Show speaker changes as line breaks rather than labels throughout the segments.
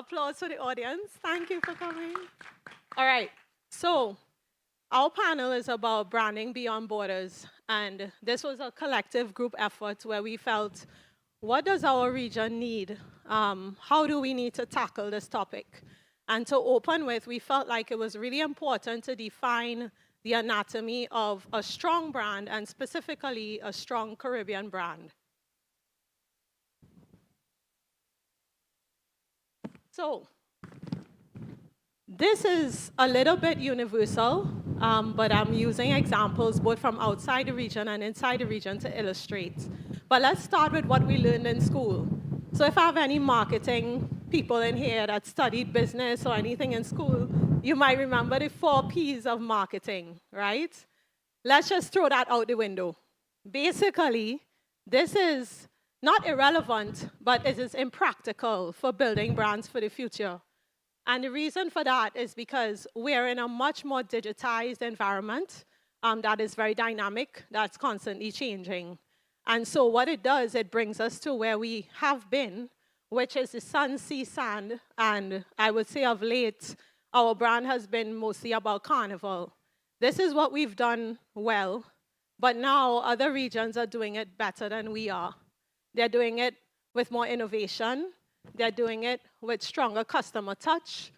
Applause for the audience. Thank you for coming. All right. So our panel is about branding beyond borders. And this was a collective group effort where we felt, what does our region need? How do we need to tackle this topic? And to open with, we felt like it was really important to define the anatomy of a strong brand, and specifically a strong Caribbean brand. So this is a little bit universal, but I'm using examples both from outside the region and inside the region to illustrate. But let's start with what we learned in school. So if I have any marketing people in here that studied business or anything in school, you might remember the 4 Ps of marketing, right? Let's just throw that out the window. Basically, this is not irrelevant, but it is impractical for building brands for the future. And the reason for that is because we're in a much more digitized environment that is very dynamic, that's constantly changing. And so what it does, it brings us to where we have been, which is the sun, sea, sand. And I would say of late, our brand has been mostly about carnival. This is what we've done well, but now other regions are doing it better than we are. They're doing it with more innovation. They're doing it with stronger customer touch.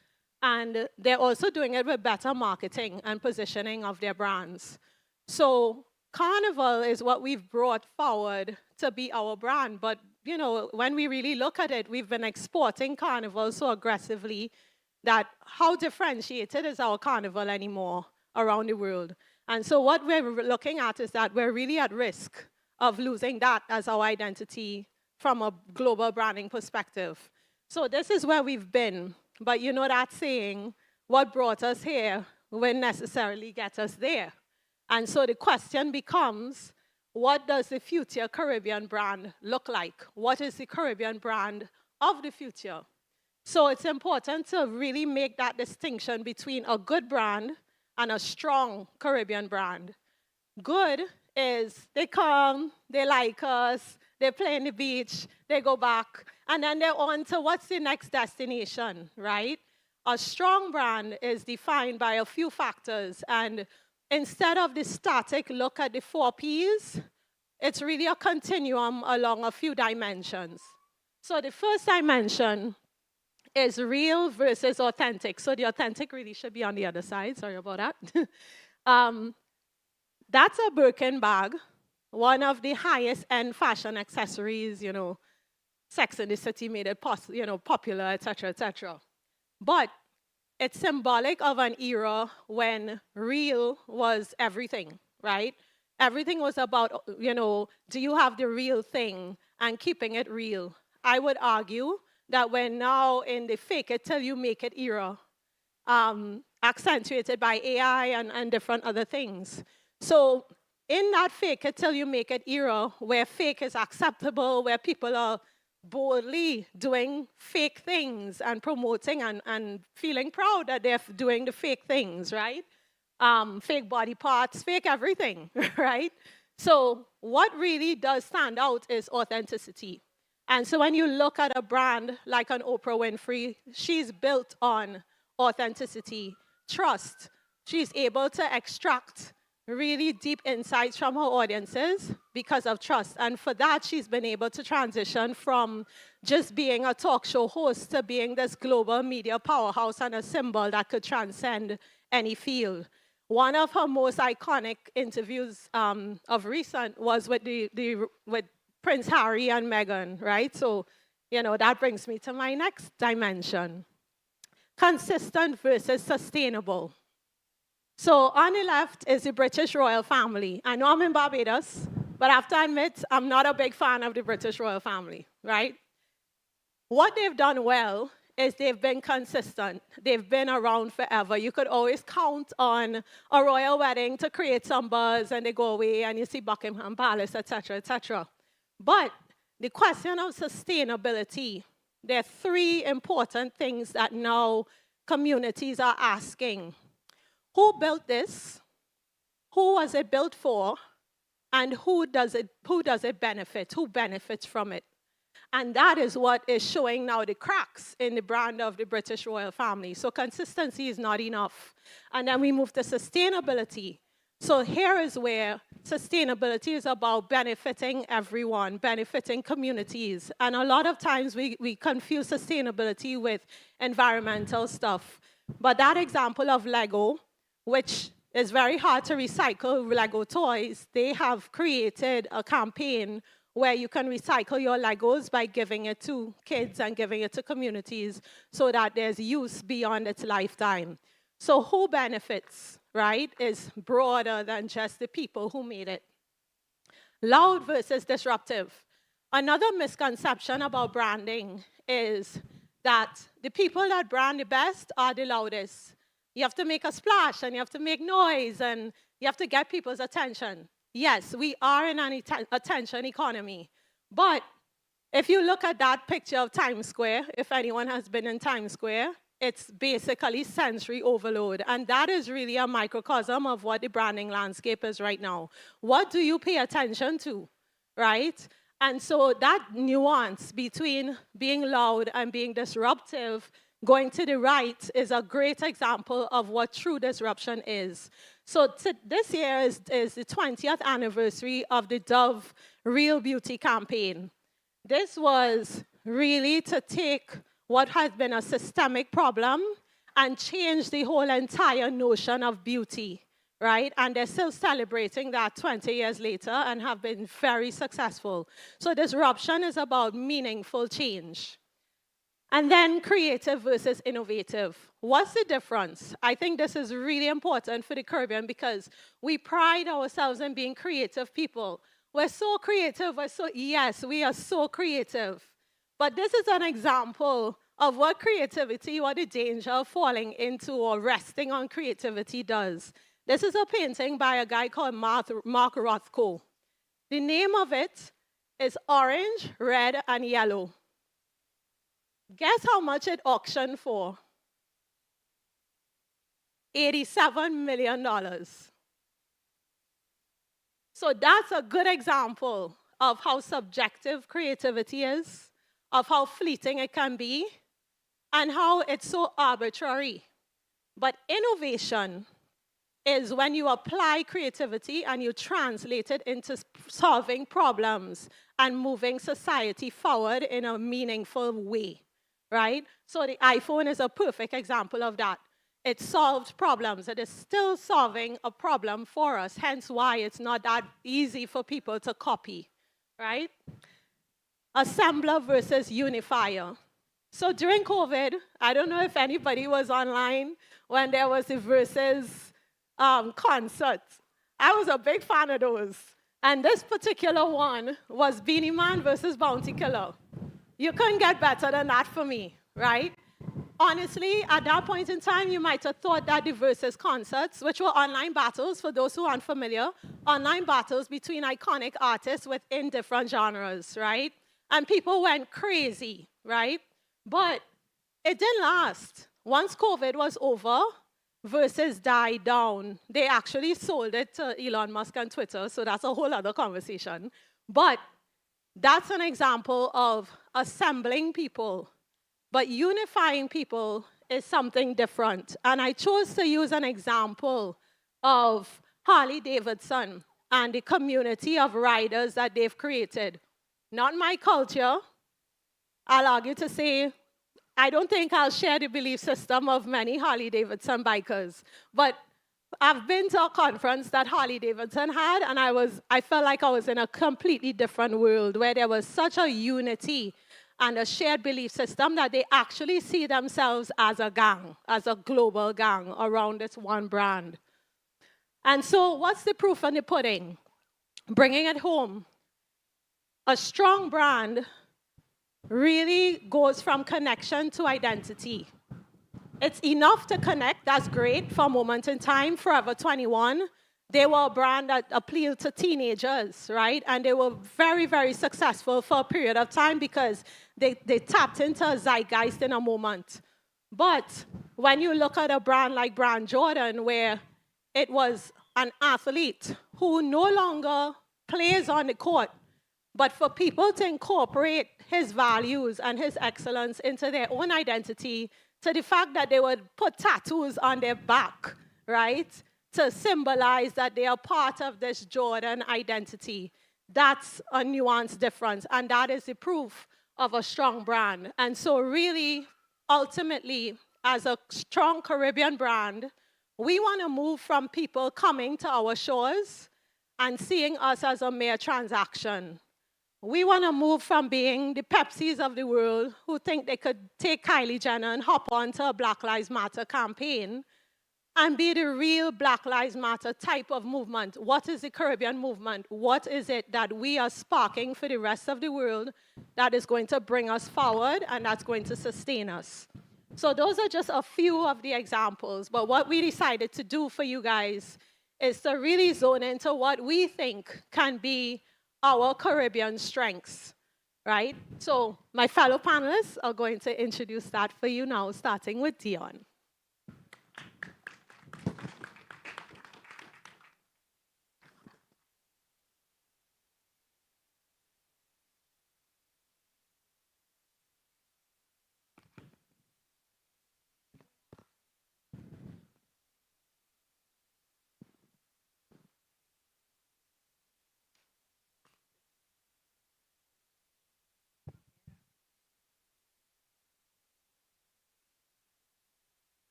And they're also doing it with better marketing and positioning of their brands. So Carnival is what we've brought forward to be our brand. But, you know, when we really look at it, we've been exporting Carnival so aggressively that how differentiated is our Carnival anymore around the world? And so what we're looking at is that we're really at risk of losing that as our identity from a global branding perspective. So this is where we've been. But you know that saying, what brought us here will necessarily get us there. And so the question becomes, what does the future Caribbean brand look like? What is the Caribbean brand of the future? So it's important to really make that distinction between a good brand and a strong Caribbean brand. Good is they come, they like us, they play on the beach, they go back, and then they're on to what's the next destination, right? A strong brand is defined by a few factors, and instead of the static look at the 4 Ps, it's really a continuum along a few dimensions. So the first dimension is real versus authentic. So the authentic really should be on the other side. Sorry about that. That's a Birkin bag, one of the highest end fashion accessories, you know, Sex and the City made it popular, etc., etc. But it's symbolic of an era when real was everything, right? Everything was about, you know, do you have the real thing and keeping it real? I would argue that we're now in the fake it till you make it era, accentuated by AI and different other things. So in that fake it till you make it era, where fake is acceptable, where people are boldly doing fake things and promoting and feeling proud that they're doing the fake things, right? Fake body parts, fake everything, right? So what really does stand out is authenticity. And so when you look at a brand like an Oprah Winfrey, she's built on authenticity, trust. She's able to extract really deep insights from her audiences because of trust. And for that, she's been able to transition from just being a talk show host to being this global media powerhouse and a symbol that could transcend any field. One of her most iconic interviews of recent was with with Prince Harry and Meghan, right? So, you know, that brings me to my next dimension. Consistent versus sustainable. So on the left is the British royal family. I know I'm in Barbados, but I have to admit, I'm not a big fan of the British royal family, right? What they've done well is they've been consistent. They've been around forever. You could always count on a royal wedding to create some buzz, and they go away, and you see Buckingham Palace, etc., etc. But the question of sustainability, there are 3 important things that now communities are asking. Who built this? Who was it built for? And who does it benefit? Who benefits from it? And that is what is showing now the cracks in the brand of the British royal family. So consistency is not enough. And then we move to sustainability. So here is where sustainability is about benefiting everyone, benefiting communities. And a lot of times we confuse sustainability with environmental stuff. But that example of Lego, which is very hard to recycle Lego toys, they have created a campaign where you can recycle your Legos by giving it to kids and giving it to communities so that there's use beyond its lifetime. So who benefits, right, is broader than just the people who made it. Loud versus disruptive. Another misconception about branding is that the people that brand the best are the loudest. You have to make a splash, and you have to make noise, and you have to get people's attention. Yes, we are in an attention economy. But if you look at that picture of Times Square, if anyone has been in Times Square, it's basically sensory overload. And that is really a microcosm of what the branding landscape is right now. What do you pay attention to, right? And so that nuance between being loud and being disruptive, going to the right, is a great example of what true disruption is. So this year is the 20th anniversary of the Dove Real Beauty campaign. This was really to take what has been a systemic problem and change the whole entire notion of beauty, right? And they're still celebrating that 20 years later and have been very successful. So disruption is about meaningful change. And then creative versus innovative. What's the difference? I think this is really important for the Caribbean because we pride ourselves in being creative people. We're so creative, yes, we are so creative. But this is an example of what creativity, what the danger of falling into or resting on creativity does. This is a painting by a guy called Mark Rothko. The name of it is Orange, Red, and Yellow. Guess how much it auctioned for? $87 million. So that's a good example of how subjective creativity is, of how fleeting it can be, and how it's so arbitrary. But innovation is when you apply creativity and you translate it into solving problems and moving society forward in a meaningful way. Right? So the iPhone is a perfect example of that. It solved problems. It is still solving a problem for us, hence why it's not that easy for people to copy, right? Assembler versus unifier. So during COVID, I don't know if anybody was online when there was the Versus concert. I was a big fan of those. And this particular one was Beanie Man versus Bounty Killer. You couldn't get better than that for me, right? Honestly, at that point in time, you might have thought that the Versus concerts, which were online battles, for those who aren't familiar, online battles between iconic artists within different genres, right? And people went crazy, right? But it didn't last. Once COVID was over, Versus died down. They actually sold it to Elon Musk and Twitter, so that's a whole other conversation. But that's an example of assembling people. But unifying people is something different. And I chose to use an example of Harley-Davidson and the community of riders that they've created. Not my culture. I'll argue to say, I don't think I'll share the belief system of many Harley-Davidson bikers. But I've been to a conference that Harley-Davidson had, and I felt like I was in a completely different world where there was such a unity and a shared belief system that they actually see themselves as a gang, as a global gang around this one brand. And so what's the proof in the pudding? Bringing it home. A strong brand really goes from connection to identity. It's enough to connect, that's great, for a moment in time. Forever 21, they were a brand that appealed to teenagers, right? And they were very, very successful for a period of time because they tapped into a zeitgeist in a moment. But when you look at a brand like Brand Jordan, where it was an athlete who no longer plays on the court, But for people to incorporate his values and his excellence into their own identity, to the fact that they would put tattoos on their back, right, to symbolize that they are part of this Jordan identity, that's a nuanced difference. And that is the proof of a strong brand. And so, really, ultimately, as a strong Caribbean brand, we want to move from people coming to our shores and seeing us as a mere transaction. We want to move from being the Pepsis of the world who think they could take Kylie Jenner and hop onto a Black Lives Matter campaign and be the real Black Lives Matter type of movement. What is the Caribbean movement? What is it that we are sparking for the rest of the world that is going to bring us forward and that's going to sustain us? So those are just a few of the examples. But what we decided to do for you guys is to really zone into what we think can be our Caribbean strengths, right? So my fellow panelists are going to introduce that for you now, starting with Dion.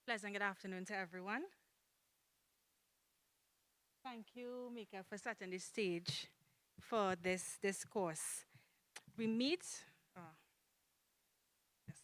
Pleasant good afternoon to everyone. Thank you, Mika, for setting the stage for this course. We meet, oh, yes.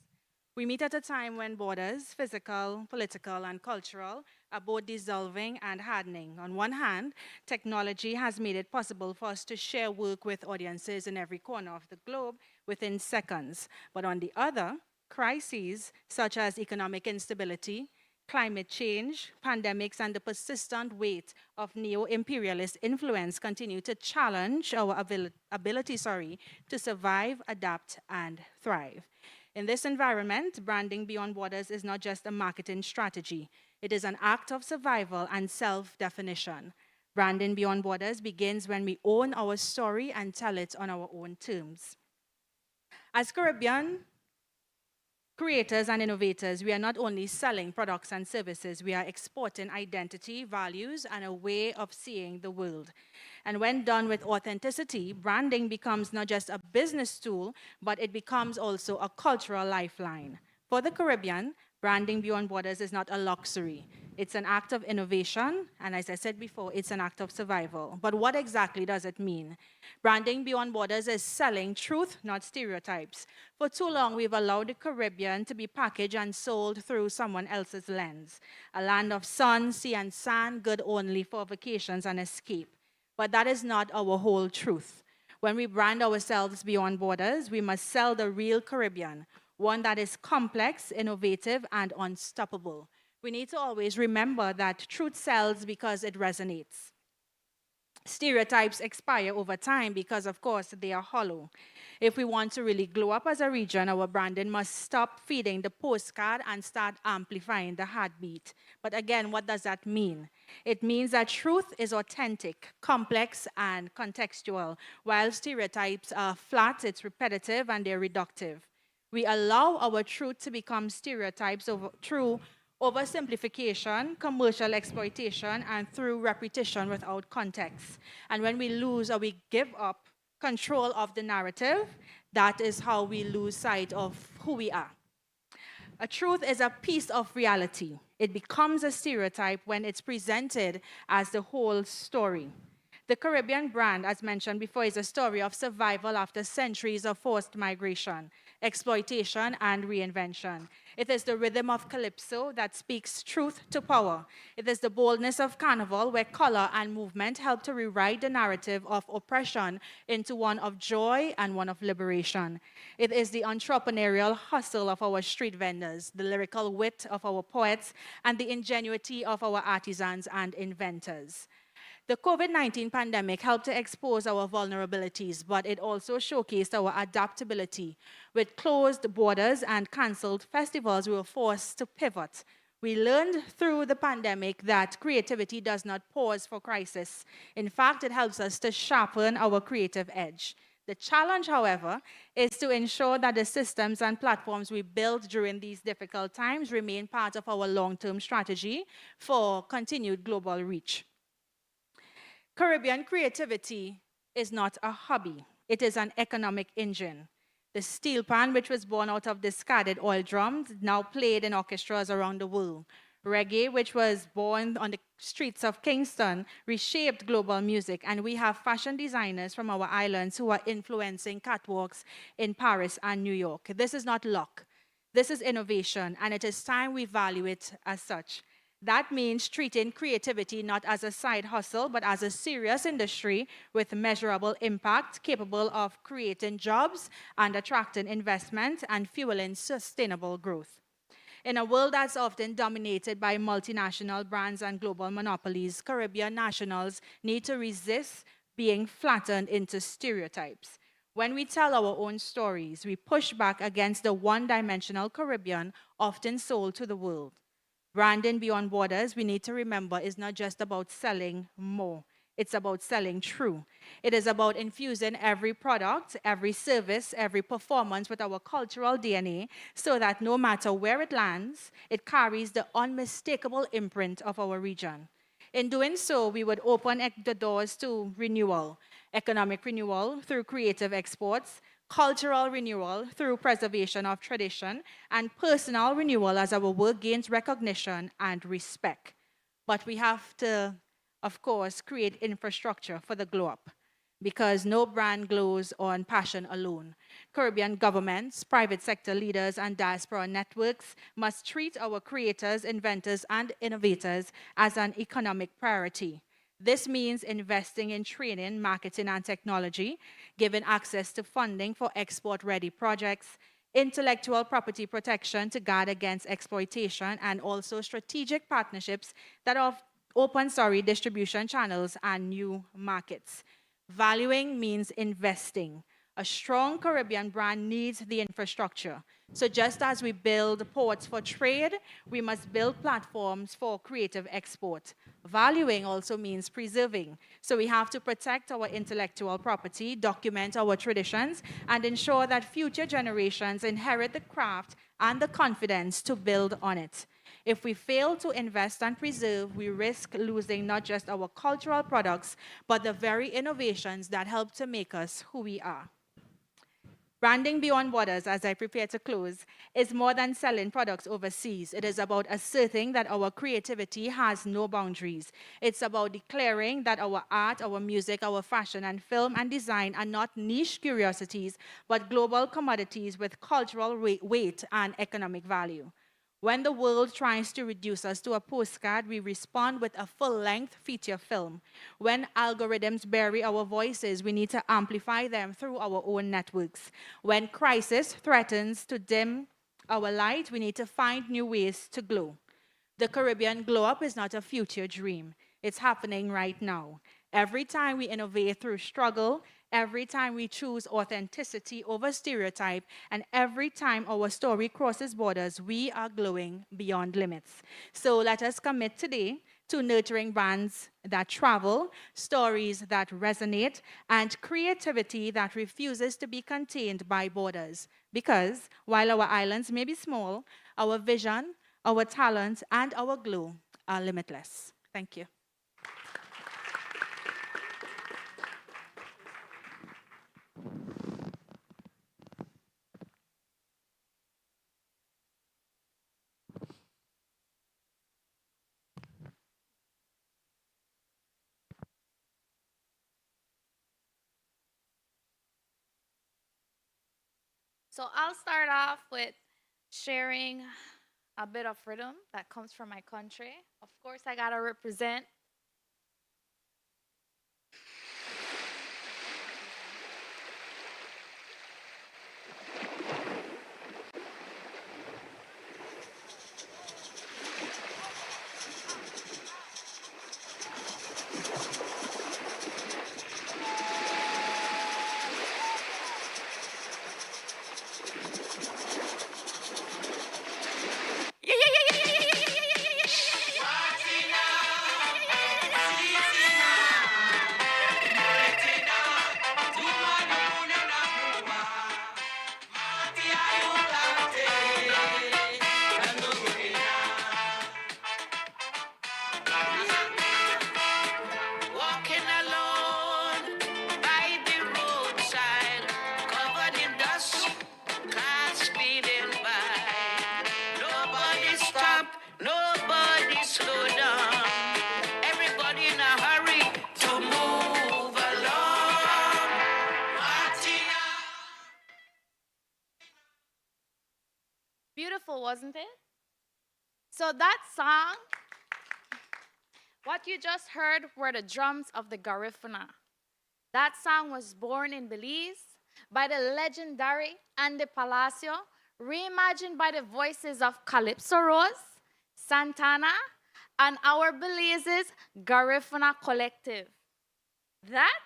We meet at a time when borders, physical, political, and cultural, are both dissolving and hardening. On one hand, technology has made it possible for us to share work with audiences in every corner of the globe within seconds. But on the other, crises such as economic instability, climate change, pandemics, and the persistent weight of neo-imperialist influence continue to challenge our ability to survive, adapt, and thrive. In this environment, branding beyond borders is not just a marketing strategy. It is an act of survival and self-definition. Branding beyond borders begins when we own our story and tell it on our own terms. As Caribbean creators and innovators, we are not only selling products and services, we are exporting identity, values, and a way of seeing the world. And when done with authenticity, branding becomes not just a business tool, but it becomes also a cultural lifeline. For the Caribbean, branding beyond borders is not a luxury. It's an act of innovation, and as I said before, it's an act of survival. But what exactly does it mean? Branding beyond borders is selling truth, not stereotypes. For too long, we've allowed the Caribbean to be packaged and sold through someone else's lens. A land of sun, sea, and sand, good only for vacations and escape. But that is not our whole truth. When we brand ourselves beyond borders, we must sell the real Caribbean, one that is complex, innovative, and unstoppable. We need to always remember that truth sells because it resonates. Stereotypes expire over time because, of course, they are hollow. If we want to really glow up as a region, our branding must stop feeding the postcard and start amplifying the heartbeat. But again, what does that mean? It means that truth is authentic, complex, and contextual, while stereotypes are flat, it's repetitive, and they're reductive. We allow our truth to become stereotypes through oversimplification, commercial exploitation, and through repetition without context. And when we lose or we give up control of the narrative, that is how we lose sight of who we are. A truth is a piece of reality. It becomes a stereotype when it's presented as the whole story. The Caribbean brand, as mentioned before, is a story of survival after centuries of forced migration, exploitation, and reinvention. It is the rhythm of calypso that speaks truth to power. It is the boldness of carnival where color and movement help to rewrite the narrative of oppression into one of joy and one of liberation. It is the entrepreneurial hustle of our street vendors, the lyrical wit of our poets, and the ingenuity of our artisans and inventors. The COVID-19 pandemic helped to expose our vulnerabilities, but it also showcased our adaptability. With closed borders and canceled festivals, we were forced to pivot. We learned through the pandemic that creativity does not pause for crisis. In fact, it helps us to sharpen our creative edge. The challenge, however, is to ensure that the systems and platforms we build during these difficult times remain part of our long-term strategy for continued global reach. Caribbean creativity is not a hobby. It is an economic engine. The steel pan, which was born out of discarded oil drums, now played in orchestras around the world. Reggae, which was born on the streets of Kingston, reshaped global music, and we have fashion designers from our islands who are influencing catwalks in Paris and New York. This is not luck. This is innovation, and it is time we value it as such. That means treating creativity not as a side hustle, but as a serious industry with measurable impact, capable of creating jobs and attracting investment and fueling sustainable growth. In a world that's often dominated by multinational brands and global monopolies, Caribbean nationals need to resist being flattened into stereotypes. When we tell our own stories, we push back against the one-dimensional Caribbean often sold to the world. Branding beyond borders, we need to remember, is not just about selling more. It's about selling true. It is about infusing every product, every service, every performance with our cultural DNA so that no matter where it lands, it carries the unmistakable imprint of our region. In doing so, we would open the doors to renewal, economic renewal through creative exports, cultural renewal through preservation of tradition, and personal renewal as our work gains recognition and respect. But we have to, of course, create infrastructure for the glow up, because no brand glows on passion alone. Caribbean governments, private sector leaders, and diaspora networks must treat our creators, inventors, and innovators as an economic priority. This means investing in training, marketing, and technology, giving access to funding for export-ready projects, intellectual property protection to guard against exploitation, and also strategic partnerships that open distribution channels and new markets. Valuing means investing. A strong Caribbean brand needs the infrastructure. So just as we build ports for trade, we must build platforms for creative export. Valuing also means preserving. So we have to protect our intellectual property, document our traditions, and ensure that future generations inherit the craft and the confidence to build on it. If we fail to invest and preserve, we risk losing not just our cultural products, but the very innovations that help to make us who we are. Branding beyond borders, as I prepare to close, is more than selling products overseas. It is about asserting that our creativity has no boundaries. It's about declaring that our art, our music, our fashion and film and design are not niche curiosities, but global commodities with cultural weight and economic value. When the world tries to reduce us to a postcard, we respond with a full-length feature film. When algorithms bury our voices, we need to amplify them through our own networks. When crisis threatens to dim our light, we need to find new ways to glow. The Caribbean glow up is not a future dream. It's happening right now. Every time we innovate through struggle, every time we choose authenticity over stereotype, and every time our story crosses borders, we are glowing beyond limits. So let us commit today to nurturing brands that travel, stories that resonate, and creativity that refuses to be contained by borders. Because while our islands may be small, our vision, our talent, and our glow are limitless. Thank you.
So I'll start off with sharing a bit of rhythm that comes from my country. Of course, I gotta represent. Beautiful, wasn't it? So that song, what you just heard were the drums of the Garifuna. That song was born in Belize by the legendary Andy Palacio, reimagined by the voices of Calypso Rose, Santana, and our Belize's Garifuna Collective. That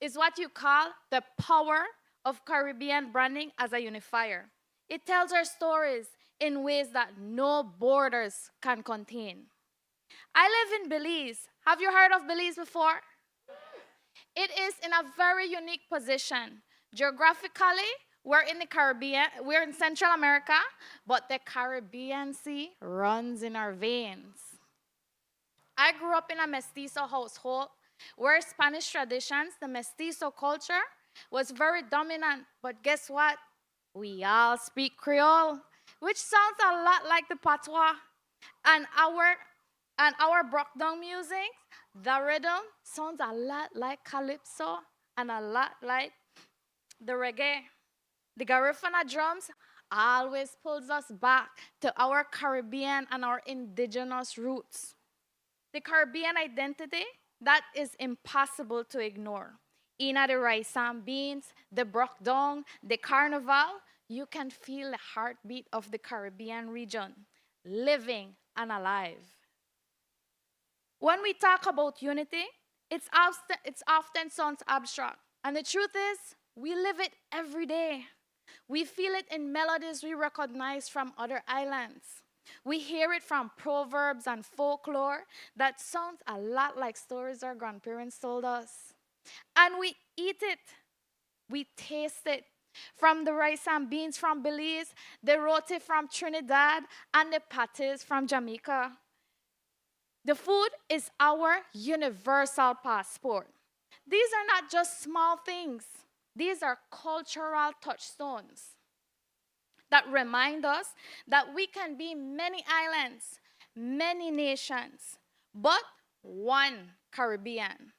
is what you call the power of Caribbean branding as a unifier. It tells our stories in ways that no borders can contain. I live in Belize. Have you heard of Belize before? It is in a very unique position. Geographically, we're in the Caribbean, we're in Central America, but the Caribbean Sea runs in our veins. I grew up in a mestizo household where Spanish traditions, the mestizo culture, was very dominant. But guess what? We all speak Creole, which sounds a lot like the patois. And our broke-down music, the rhythm, sounds a lot like calypso and a lot like the reggae. The Garifuna drums always pulls us back to our Caribbean and our indigenous roots. The Caribbean identity that is impossible to ignore. In the rice and beans, the broke-down, the carnival, you can feel the heartbeat of the Caribbean region, living and alive. When we talk about unity, it's often sounds abstract. And the truth is, we live it every day. We feel it in melodies we recognize from other islands. We hear it from proverbs and folklore that sounds a lot like stories our grandparents told us. And we eat it. We taste it. From the rice and beans from Belize, the roti from Trinidad, and the patés from Jamaica. The food is our universal passport. These are not just small things. These are cultural touchstones that remind us that we can be many islands, many nations, but one Caribbean.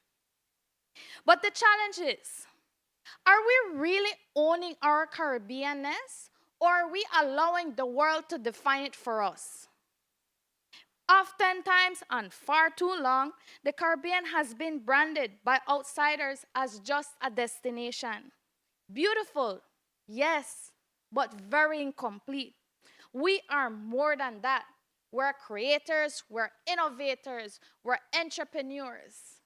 But the challenge is, are we really owning our Caribbeanness, or are we allowing the world to define it for us? Oftentimes, and far too long, the Caribbean has been branded by outsiders as just a destination. Beautiful, yes, but very incomplete. We are more than that. We're creators, we're innovators, we're entrepreneurs.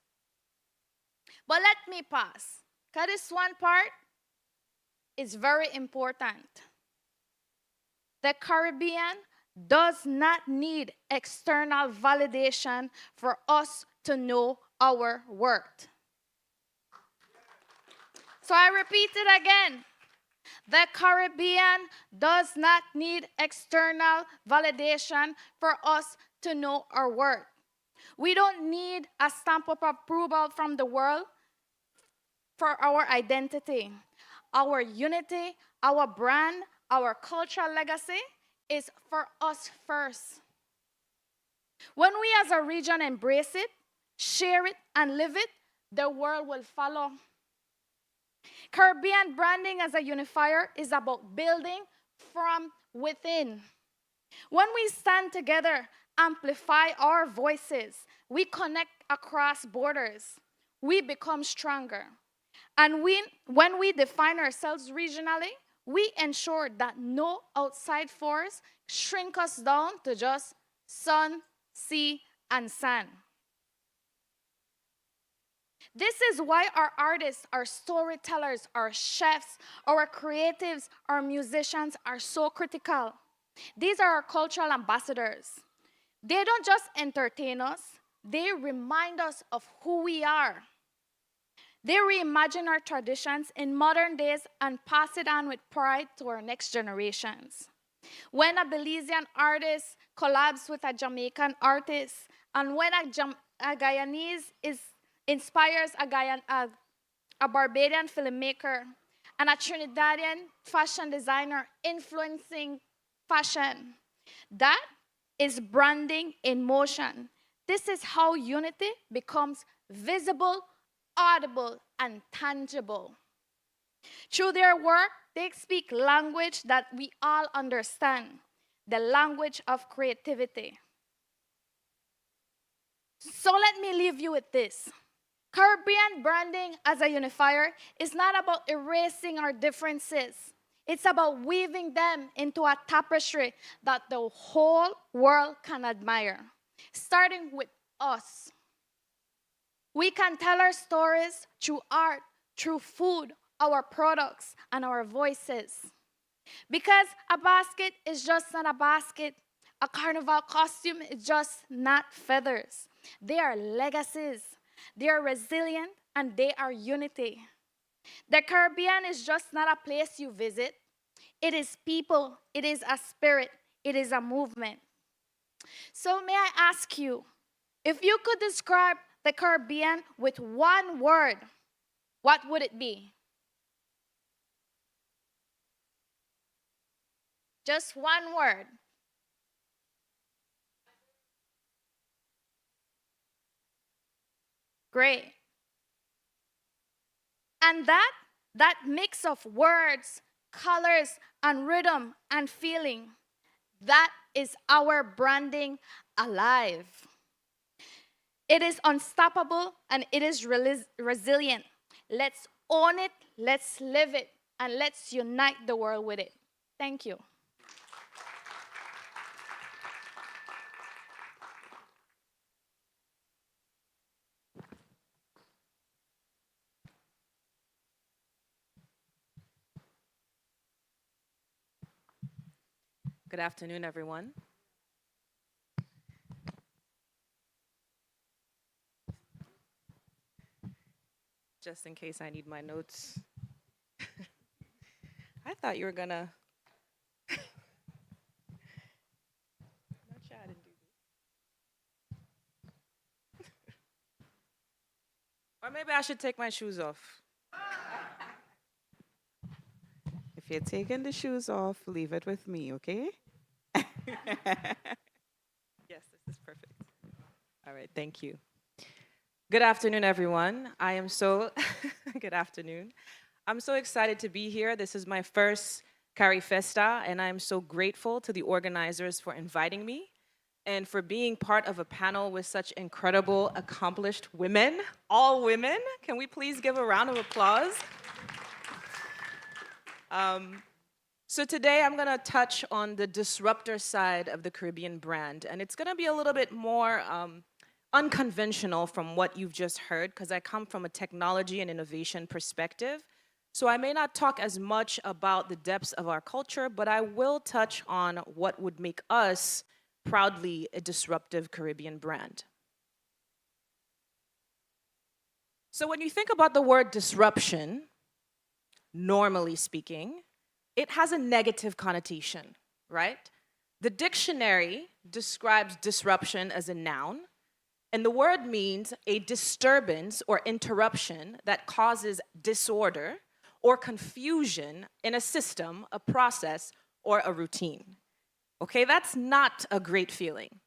But let me pause, because this one part is very important. The Caribbean does not need external validation for us to know our worth. So I repeat it again. The Caribbean does not need external validation for us to know our worth. We don't need a stamp of approval from the world for our identity. Our unity, our brand, our cultural legacy is for us first. When we as a region embrace it, share it, and live it, the world will follow. Caribbean branding as a unifier is about building from within. When we stand together, amplify our voices, we connect across borders, we become stronger. And when we define ourselves regionally, we ensure that no outside force shrink us down to just sun, sea, and sand. This is why our artists, our storytellers, our chefs, our creatives, our musicians are so critical. These are our cultural ambassadors. They don't just entertain us, they remind us of who we are. They reimagine our traditions in modern days and pass it on with pride to our next generations. When a Belizean artist collabs with a Jamaican artist, and when a Guyanese inspires a Barbadian filmmaker, and a Trinidadian fashion designer influencing fashion, that is branding in motion. This is how unity becomes visible, audible, and tangible. Through their work, they speak language that we all understand. the language of creativity. So let me leave you with this. Caribbean branding as a unifier is not about erasing our differences. It's about weaving them into a tapestry that the whole world can admire, starting with us. We can tell our stories through art, through food, our products, and our voices. Because a basket is just not a basket. A carnival costume is just not feathers. They are legacies. They are resilient, and they are unity. The Caribbean is just not a place you visit. It is people. It is a spirit. It is a movement. So may I ask you, if you could describe the Caribbean with one word, what would it be? Just one word. Great. And that mix of words, colors, and rhythm and feeling, that is our branding alive. It is unstoppable and it is resilient. Let's own it, let's live it, and let's unite the world with it. Thank you.
Good afternoon, everyone. Just in case I need my notes. I thought you were gonna. Not sure I didn't do this. Or maybe I should take my shoes off. If you're taking the shoes off, leave it with me, okay? Yes, this is perfect. All right, thank you. Good afternoon, everyone. Good afternoon. I'm so excited to be here. This is my first Carifesta, and I'm so grateful to the organizers for inviting me and for being part of a panel with such incredible, accomplished women, all women. Can we please give a round of applause? So today I'm going to touch on the disruptor side of the Caribbean brand, and it's going to be a little bit more unconventional from what you've just heard, because I come from a technology and innovation perspective. So I may not talk as much about the depths of our culture, but I will touch on what would make us proudly a disruptive Caribbean brand. So when you think about the word disruption, normally speaking, it has a negative connotation, right? The dictionary describes disruption as a noun, and the word means a disturbance or interruption that causes disorder or confusion in a system, a process, or a routine. Okay, that's not a great feeling.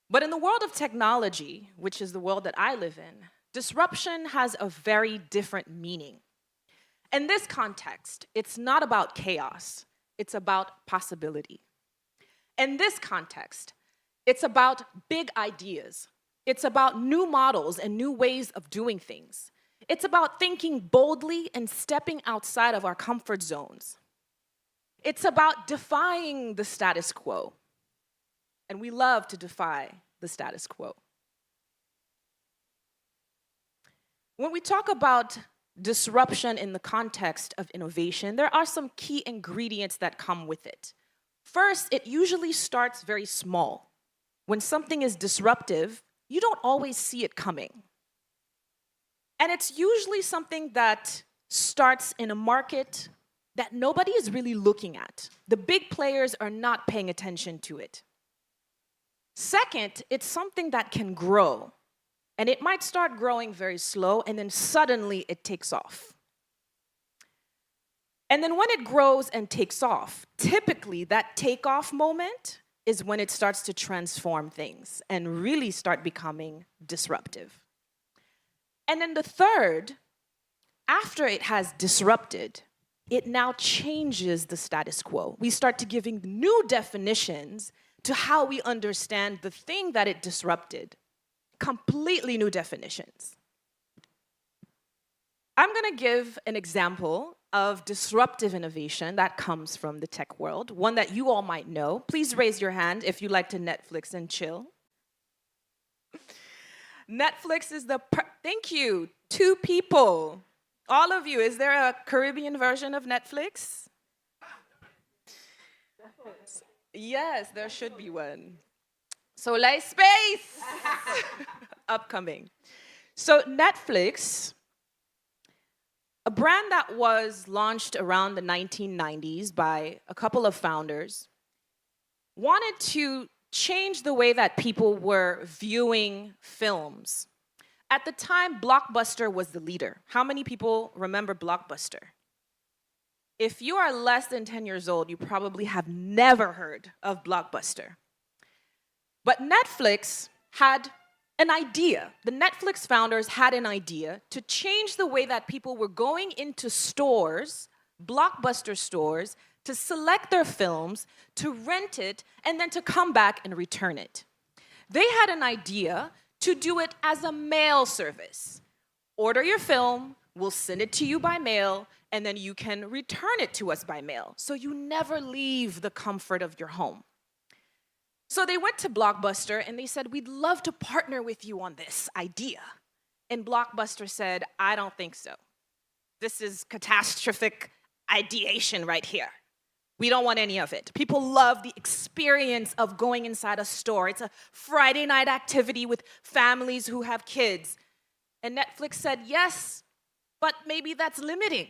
But in the world of technology, which is the world that I live in, disruption has a very different meaning. In this context, it's not about chaos, it's about possibility. In this context, it's about big ideas. It's about new models and new ways of doing things. It's about thinking boldly and stepping outside of our comfort zones. It's about defying the status quo. And we love to defy the status quo. When we talk about disruption in the context of innovation, there are some key ingredients that come with it. First, it usually starts very small. When something is disruptive, you don't always see it coming. And it's usually something that starts in a market that nobody is really looking at. The big players are not paying attention to it. Second, it's something that can grow. And it might start growing very slow, and then suddenly it takes off. And then when it grows and takes off, typically that takeoff moment is when it starts to transform things and really start becoming disruptive. And then the third, after it has disrupted, it now changes the status quo. We start to giving new definitions to how we understand the thing that it disrupted. Completely new definitions. I'm going to give an example of disruptive innovation that comes from the tech world, one that you all might know. Please raise your hand if you like to Netflix and chill. Netflix is thank you, 2 people. All of you, is there a Caribbean version of Netflix? Yes, there should be one. Soleil Space! Upcoming. So Netflix, a brand that was launched around the 1990s by a couple of founders, wanted to change the way that people were viewing films. At the time, Blockbuster was the leader. How many people remember Blockbuster? If you are less than 10 years old, you probably have never heard of Blockbuster. But Netflix had an idea. The Netflix founders had an idea to change the way that people were going into stores, Blockbuster stores, to select their films, to rent it, and then to come back and return it. They had an idea to do it as a mail service. Order your film, we'll send it to you by mail, and then you can return it to us by mail. So you never leave the comfort of your home. So they went to Blockbuster and they said, we'd love to partner with you on this idea. And Blockbuster said, I don't think so. This is catastrophic ideation right here. We don't want any of it. People love the experience of going inside a store. It's a Friday night activity with families who have kids. And Netflix said, yes, but maybe that's limiting.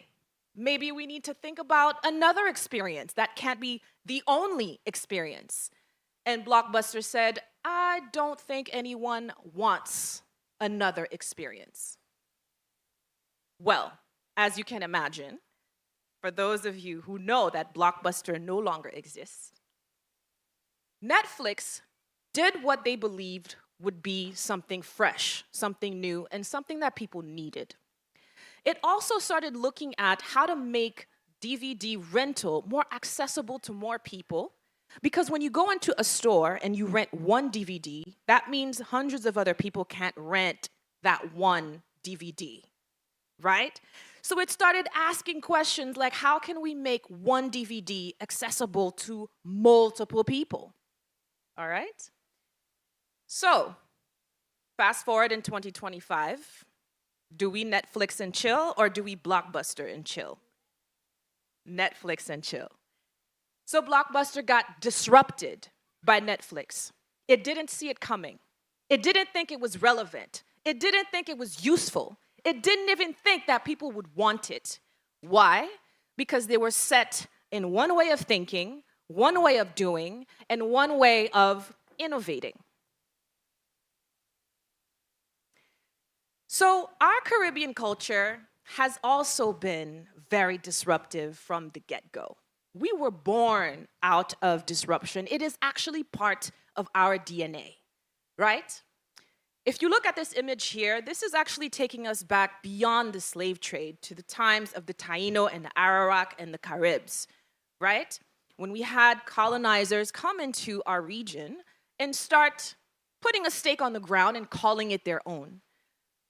Maybe we need to think about another experience. That can't be the only experience. And Blockbuster said, I don't think anyone wants another experience. Well, as you can imagine, for those of you who know that Blockbuster no longer exists, Netflix did what they believed would be something fresh, something new, and something that people needed. It also started looking at how to make DVD rental more accessible to more people, because when you go into a store and you rent one DVD, that means hundreds of other people can't rent that one DVD, right? So it started asking questions like, how can we make one DVD accessible to multiple people? All right? So, fast forward in 2025, do we Netflix and chill or do we Blockbuster and chill? Netflix and chill. So Blockbuster got disrupted by Netflix. It didn't see it coming. It didn't think it was relevant. It didn't think it was useful. It didn't even think that people would want it. Why? Because they were set in one way of thinking, one way of doing, and one way of innovating. So our Caribbean culture has also been very disruptive from the get-go. We were born out of disruption. It is actually part of our DNA, right? If you look at this image here, this is actually taking us back beyond the slave trade to the times of the Taino and the Arawak and the Caribs, right? When we had colonizers come into our region and start putting a stake on the ground and calling it their own.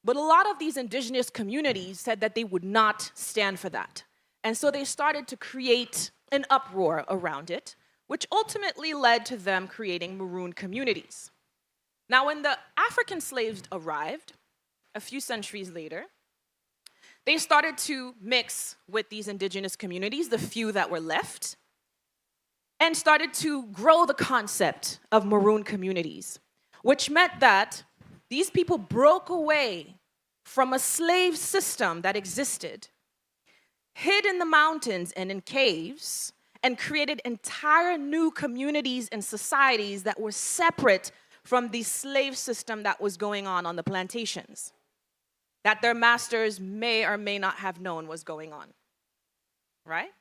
But a lot of these indigenous communities said that they would not stand for that. And so they started to create an uproar around it, which ultimately led to them creating maroon communities. Now, when the African slaves arrived, a few centuries later, they started to mix with these indigenous communities, the few that were left, and started to grow the concept of maroon communities, which meant that these people broke away from a slave system that existed, hid in the mountains and in caves, and created entire new communities and societies that were separate from the slave system that was going on the plantations, that their masters may or may not have known was going on, right?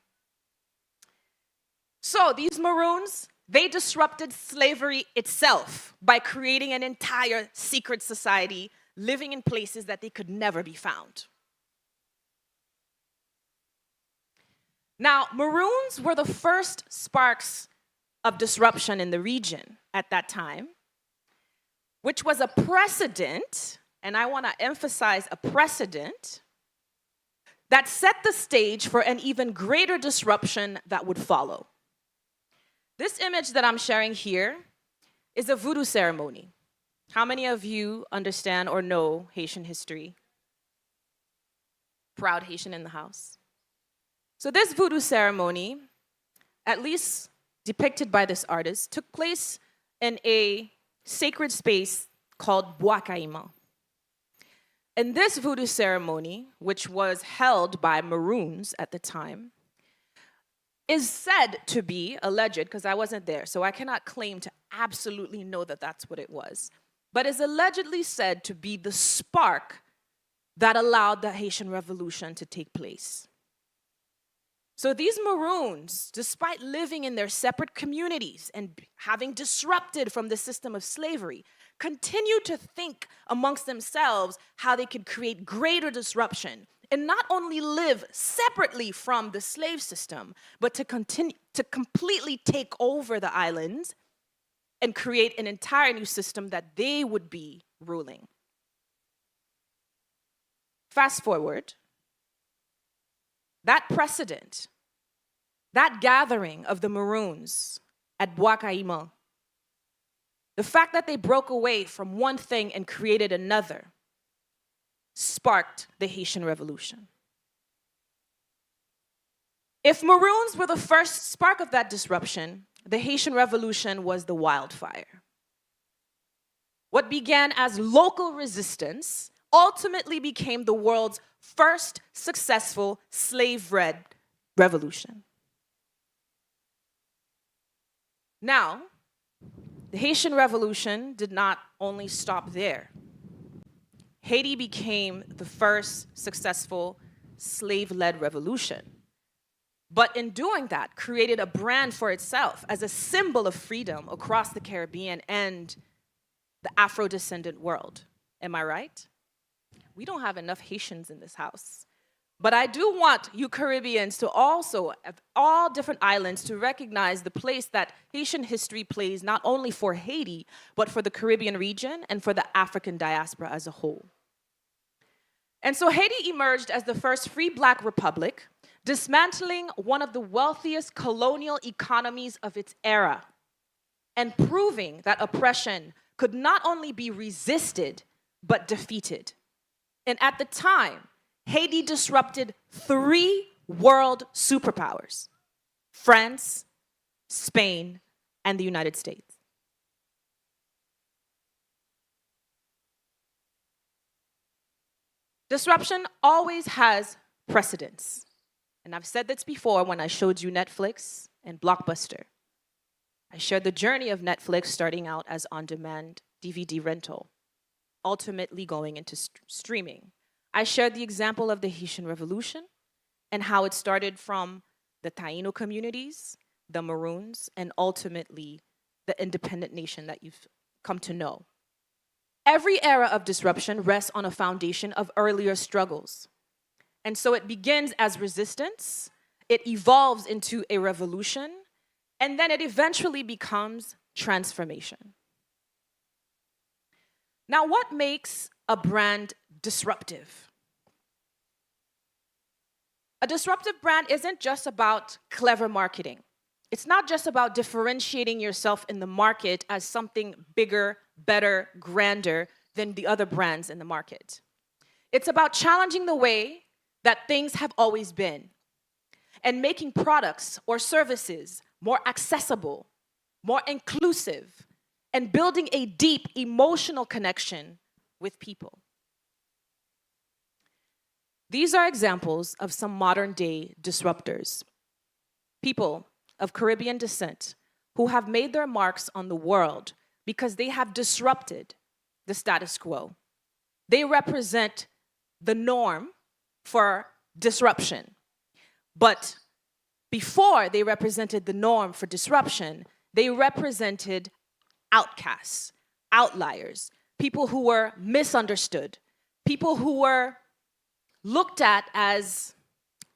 So these maroons, they disrupted slavery itself by creating an entire secret society living in places that they could never be found. Now, Maroons were the first sparks of disruption in the region at that time, which was a precedent, and I want to emphasize a precedent, that set the stage for an even greater disruption that would follow. This image that I'm sharing here is a voodoo ceremony. How many of you understand or know Haitian history? Proud Haitian in the house. So this voodoo ceremony, at least depicted by this artist, took place in a sacred space called Bois Caïman. And this voodoo ceremony, which was held by Maroons at the time, is said to be, alleged, because I wasn't there, so I cannot claim to absolutely know that that's what it was, but is allegedly said to be the spark that allowed the Haitian Revolution to take place. So these Maroons, despite living in their separate communities and having disrupted from the system of slavery, continued to think amongst themselves how they could create greater disruption and not only live separately from the slave system, but to continue to completely take over the islands and create an entire new system that they would be ruling. Fast forward, that precedent, that gathering of the Maroons at Bois Caïman, the fact that they broke away from one thing and created another sparked the Haitian Revolution. If Maroons were the first spark of that disruption, the Haitian Revolution was the wildfire. What began as local resistance ultimately became the world's first successful slave-led revolution. Now, the Haitian Revolution did not only stop there. Haiti became the first successful slave-led revolution, but in doing that, created a brand for itself as a symbol of freedom across the Caribbean and the Afro-descendant world. Am I right? We don't have enough Haitians in this house. But I do want you Caribbeans to also, of all different islands, to recognize the place that Haitian history plays not only for Haiti, but for the Caribbean region and for the African diaspora as a whole. And so Haiti emerged as the first free Black republic, dismantling one of the wealthiest colonial economies of its era, and proving that oppression could not only be resisted, but defeated. And at the time, Haiti disrupted 3 world superpowers: France, Spain, and the United States. Disruption always has precedence. And I've said this before when I showed you Netflix and Blockbuster. I shared the journey of Netflix starting out as on-demand DVD rental, ultimately going into streaming. I shared the example of the Haitian Revolution and how it started from the Taino communities, the Maroons, and ultimately the independent nation that you've come to know. Every era of disruption rests on a foundation of earlier struggles. And so it begins as resistance, it evolves into a revolution, and then it eventually becomes transformation. Now, what makes a brand disruptive? A disruptive brand isn't just about clever marketing. It's not just about differentiating yourself in the market as something bigger, better, grander than the other brands in the market. It's about challenging the way that things have always been and making products or services more accessible, more inclusive, and building a deep emotional connection with people. These are examples of some modern-day disruptors. People of Caribbean descent who have made their marks on the world because they have disrupted the status quo. They represent the norm for disruption. But before they represented the norm for disruption, they represented outcasts, outliers, people who were misunderstood, people who were looked at as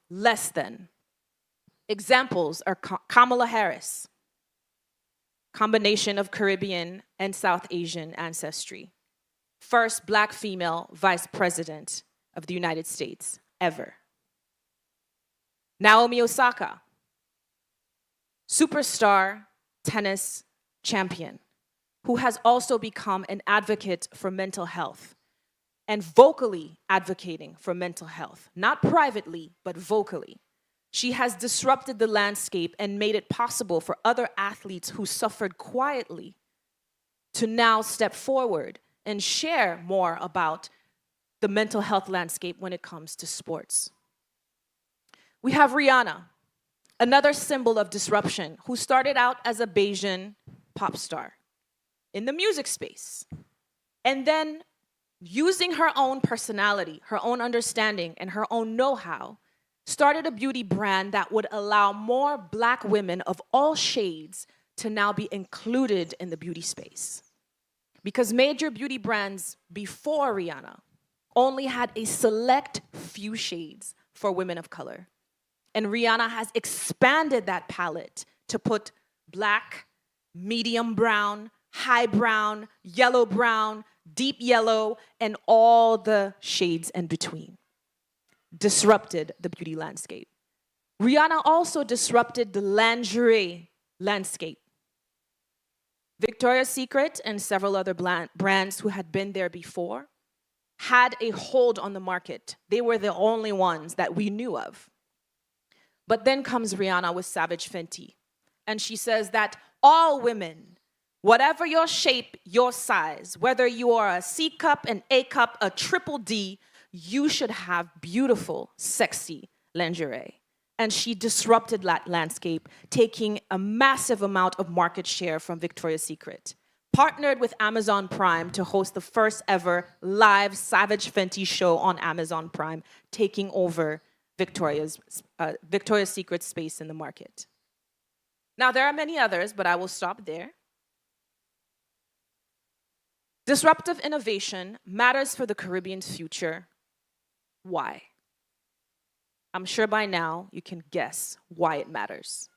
less than. Examples are Kamala Harris, combination of Caribbean and South Asian ancestry. First Black female vice president of the United States ever. Naomi Osaka, superstar tennis champion, who has also become an advocate for mental health and vocally advocating for mental health, not privately, but vocally. She has disrupted the landscape and made it possible for other athletes who suffered quietly to now step forward and share more about the mental health landscape when it comes to sports. We have Rihanna, another symbol of disruption, who started out as a Bayesian pop star in the music space. And then using her own personality, her own understanding, and her own know-how, started a beauty brand that would allow more Black women of all shades to now be included in the beauty space. Because major beauty brands before Rihanna only had a select few shades for women of color. And Rihanna has expanded that palette to put Black, medium brown, high brown, yellow brown, deep yellow, and all the shades in between. Disrupted the beauty landscape. Rihanna also disrupted the lingerie landscape. Victoria's Secret and several other brands who had been there before had a hold on the market. They were the only ones that we knew of. But then comes Rihanna with Savage Fenty. And she says that all women, whatever your shape, your size, whether you are a C cup, an A cup, a triple D, you should have beautiful, sexy lingerie. And she disrupted that landscape, taking a massive amount of market share from Victoria's Secret. Partnered with Amazon Prime to host the first ever live Savage Fenty show on Amazon Prime, taking over Victoria's Secret space in the market. Now, there are many others, but I will stop there. Disruptive innovation matters for the Caribbean's future. Why? I'm sure by now you can guess why it matters,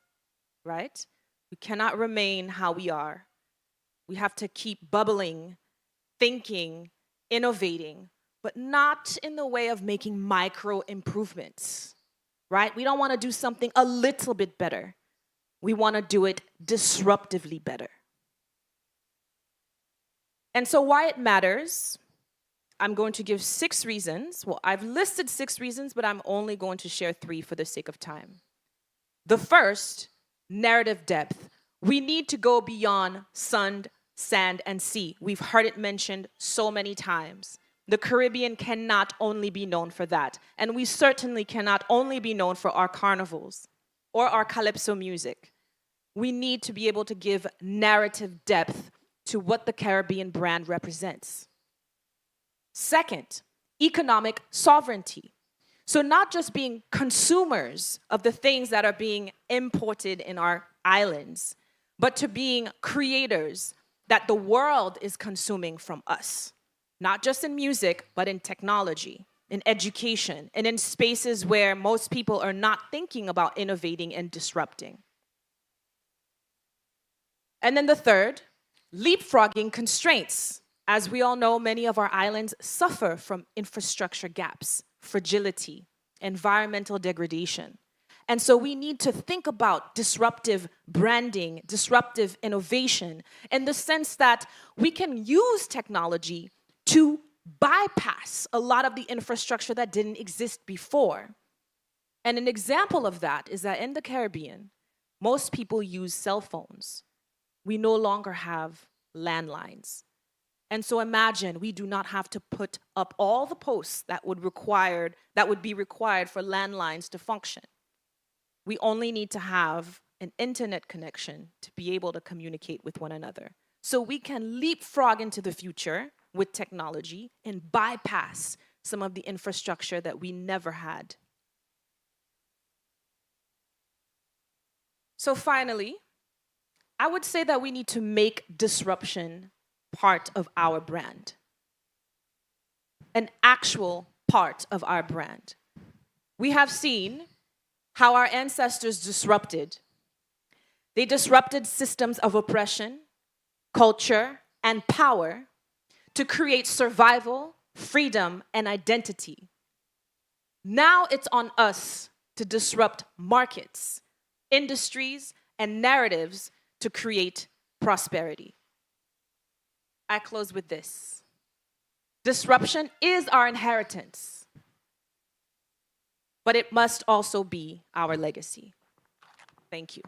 right? We cannot remain how we are. We have to keep bubbling, thinking, innovating, but not in the way of making micro improvements, right? We don't want to do something a little bit better. We want to do it disruptively better. And so why it matters, I'm going to give 6 reasons. Well, I've listed 6 reasons, but I'm only going to share 3 for the sake of time. The first, narrative depth. We need to go beyond sun, sand, and sea. We've heard it mentioned so many times. The Caribbean cannot only be known for that. And we certainly cannot only be known for our carnivals or our calypso music. We need to be able to give narrative depth to what the Caribbean brand represents. Second, economic sovereignty. So not just being consumers of the things that are being imported in our islands, but to being creators that the world is consuming from us. Not just in music, but in technology, in education, and in spaces where most people are not thinking about innovating and disrupting. And then the third, leapfrogging constraints. As we all know, many of our islands suffer from infrastructure gaps, fragility, environmental degradation. And so we need to think about disruptive branding, disruptive innovation, in the sense that we can use technology to bypass a lot of the infrastructure that didn't exist before. And an example of that is that in the Caribbean, most people use cell phones. We no longer have landlines. And so imagine we do not have to put up all the posts that would be required for landlines to function. We only need to have an internet connection to be able to communicate with one another. So we can leapfrog into the future with technology and bypass some of the infrastructure that we never had. So finally, I would say that we need to make disruption part of our brand, an actual part of our brand. We have seen how our ancestors disrupted. They disrupted systems of oppression, culture, and power to create survival, freedom, and identity. Now it's on us to disrupt markets, industries, and narratives to create prosperity. I close with this. Disruption is our inheritance, but it must also be our legacy. Thank you.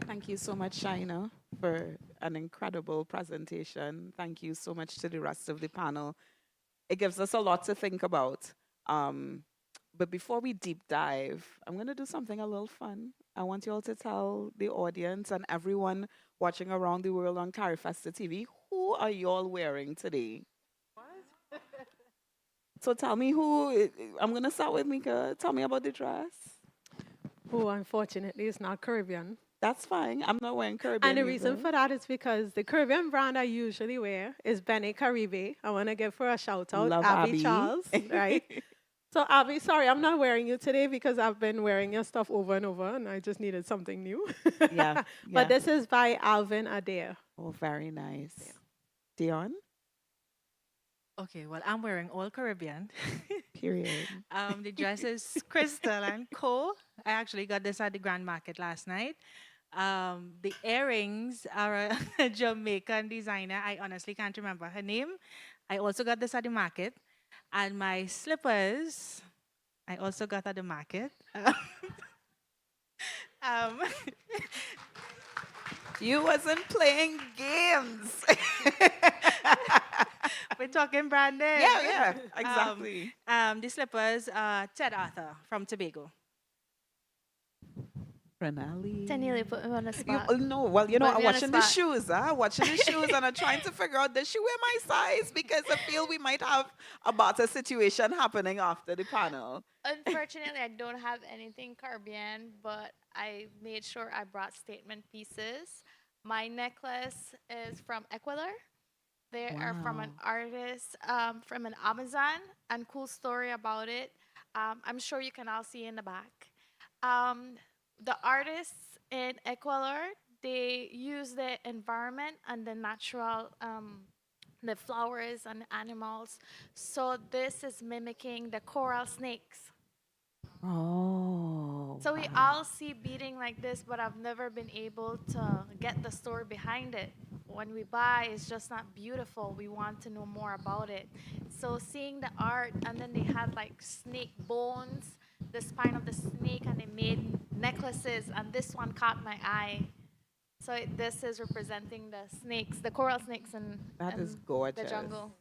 Thank you so much, Shaina, for an incredible presentation. Thank you so much to the rest of the panel. It gives us a lot to think about. But before we deep dive, I'm going to do something a little fun. I want you all to tell the audience and everyone watching around the world on Carifesta TV, who are you all wearing today? So tell me I'm going to start with Mika. Tell me about the dress.
Who unfortunately is not Caribbean.
That's fine. I'm not wearing Caribbean.
And the reason
either.
for that is because the Caribbean brand I usually wear is Bene Caribe. I want to give her a shout out,
Love
Abby
Abby.
Charles, right? So Abby, sorry, I'm not wearing you today because I've been wearing your stuff over and over, and I just needed something new.
Yeah.
But this is by Alvin Adair.
Oh, very nice. Dion?
Okay, well, I'm wearing all Caribbean.
Period.
The dress is Crystal and Co. I actually got this at the Grand Market last night. The earrings are a Jamaican designer. I honestly can't remember her name. I also got this at the market. And my slippers, I also got at the market. Um,
You wasn't playing games.
we're talking branded.
Yeah, exactly.
The slippers, Ted Arthur from Tobago.
Renali.
Daniela put me on the spot.
No, well, you know,
Put
I'm
me on the
watching the
spot.
shoes, watching the shoes, and I'm trying to figure out, does she wear my size? Because I feel we might have a barter situation happening after the panel.
Unfortunately, I don't have anything Caribbean, but I made sure I brought statement pieces. My necklace is from Ecuador. They are from an
Wow.
artist from an Amazon, and cool story about it. I'm sure you can all see in the back. The artists in Ecuador, they use the environment and the natural, the flowers and animals. So this is mimicking the coral snakes.
Oh.
So we all see beading like this, but I've never been able to get the story behind it. When we buy, it's just not beautiful. We want to know more about it. So seeing the art, and then they had like snake bones, the spine of the snake, and they made necklaces, and this one caught my eye. So this is representing the snakes, the coral snakes
That is
in the
gorgeous.
jungle.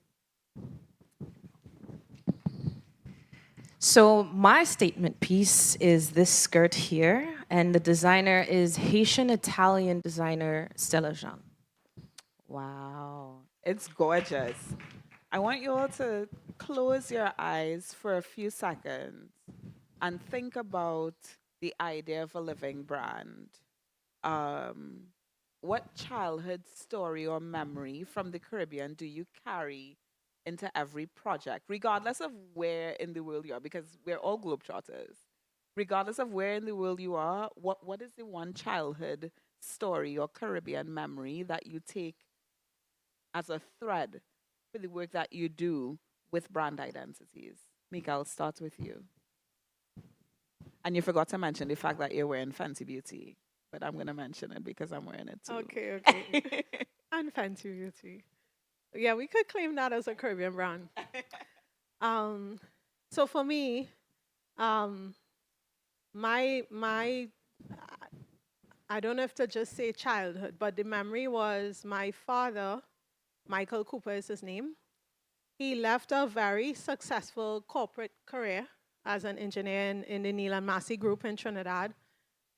So my statement piece is this skirt here, and the designer is Haitian-Italian designer Stella Jean.
Wow. It's gorgeous. I want you all to close your eyes for a few seconds and think about the idea of a living brand. What childhood story or memory from the Caribbean do you carry into every project, regardless of where in the world you are, because we're all globetrotters. Regardless of where in the world you are, what is the one childhood story or Caribbean memory that you take as a thread for the work that you do with brand identities? Mika, I'll start with you. And you forgot to mention the fact that you're wearing Fenty Beauty, but I'm going to mention it because I'm wearing it too.
Okay, okay. And Fancy Beauty. Yeah, we could claim that as a Caribbean brand. So for me, my I don't have to just say childhood, but the memory was my father, Michael Cooper is his name. He left a very successful corporate career as an engineer in the Neil and Massey Group in Trinidad,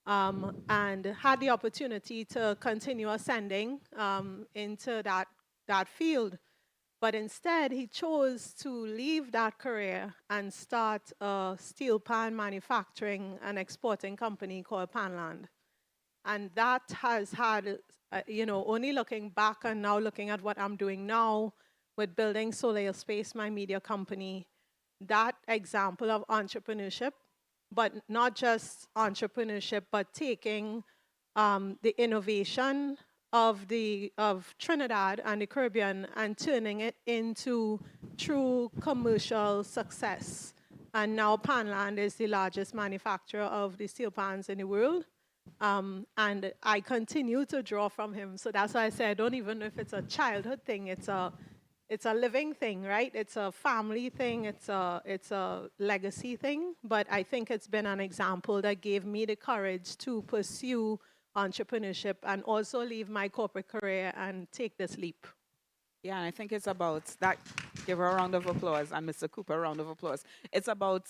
and had the opportunity to continue ascending into that field. But instead, he chose to leave that career and start a steel pan manufacturing and exporting company called Panland. And that has had, only looking back and now looking at what I'm doing now with building Soleil Space, my media company, that example of entrepreneurship, but not just entrepreneurship, but taking the innovation of Trinidad and the Caribbean and turning it into true commercial success. And now Panland is the largest manufacturer of the steel pans in the world. And I continue to draw from him. So that's why I say I don't even know if it's a childhood thing. It's a living thing, right? It's a family thing. It's a legacy thing. But I think it's been an example that gave me the courage to pursue entrepreneurship and also leave my corporate career and take this leap.
Yeah, and I think it's about that. Give her a round of applause, and Mr. Cooper a round of applause. It's about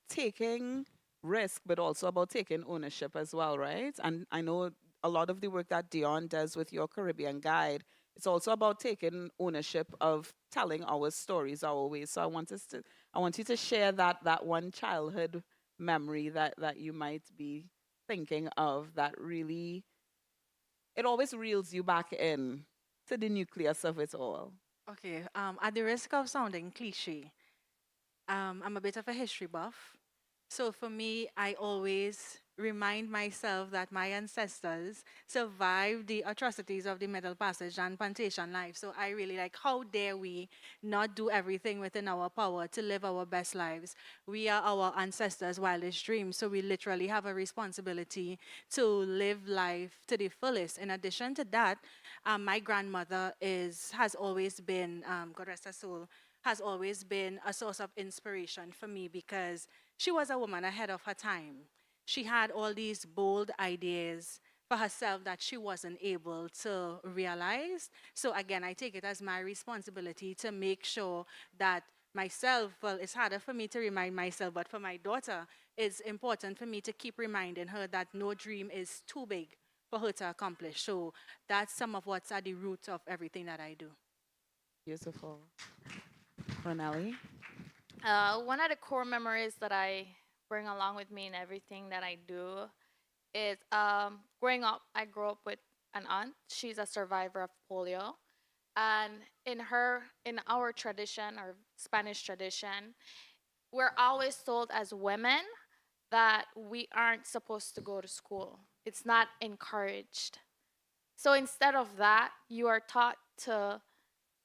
taking risk, but also about taking ownership as well, right? And I know a lot of the work that Dion does with your Caribbean guide, it's also about taking ownership of telling our stories our ways. So I want you to share that one childhood memory that you might be thinking of that really, it always reels you back in to the nucleus of it all.
Okay, at the risk of sounding cliche, I'm a bit of a history buff. So for me, I always remind myself that my ancestors survived the atrocities of the Middle Passage and plantation life. So I really like, how dare we not do everything within our power to live our best lives? We are our ancestors' wildest dreams. So we literally have a responsibility to live life to the fullest. In addition to that, my grandmother has always been, God rest her soul, has always been a source of inspiration for me because she was a woman ahead of her time. She had all these bold ideas for herself that she wasn't able to realize. So again, I take it as my responsibility to make sure that myself, well, it's harder for me to remind myself, but for my daughter, it's important for me to keep reminding her that no dream is too big for her to accomplish. So that's some of what's at the root of everything that I do.
Beautiful. Ronelli?
One of the core memories that I bring along with me in everything that I do is growing up. I grew up with an aunt. She's a survivor of polio. And in our tradition, or Spanish tradition, we're always told as women that we aren't supposed to go to school. It's not encouraged. So instead of that, you are taught to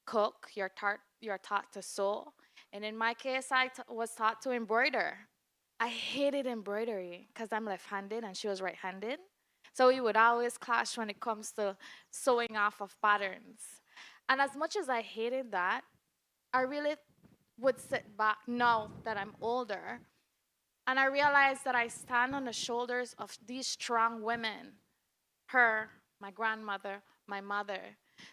cook, you're taught to sew. And in my case, was taught to embroider. I hated embroidery because I'm left-handed and she was right-handed. So we would always clash when it comes to sewing off of patterns. And as much as I hated that, I really would sit back now that I'm older and I realized that I stand on the shoulders of these strong women, her, my grandmother, my mother.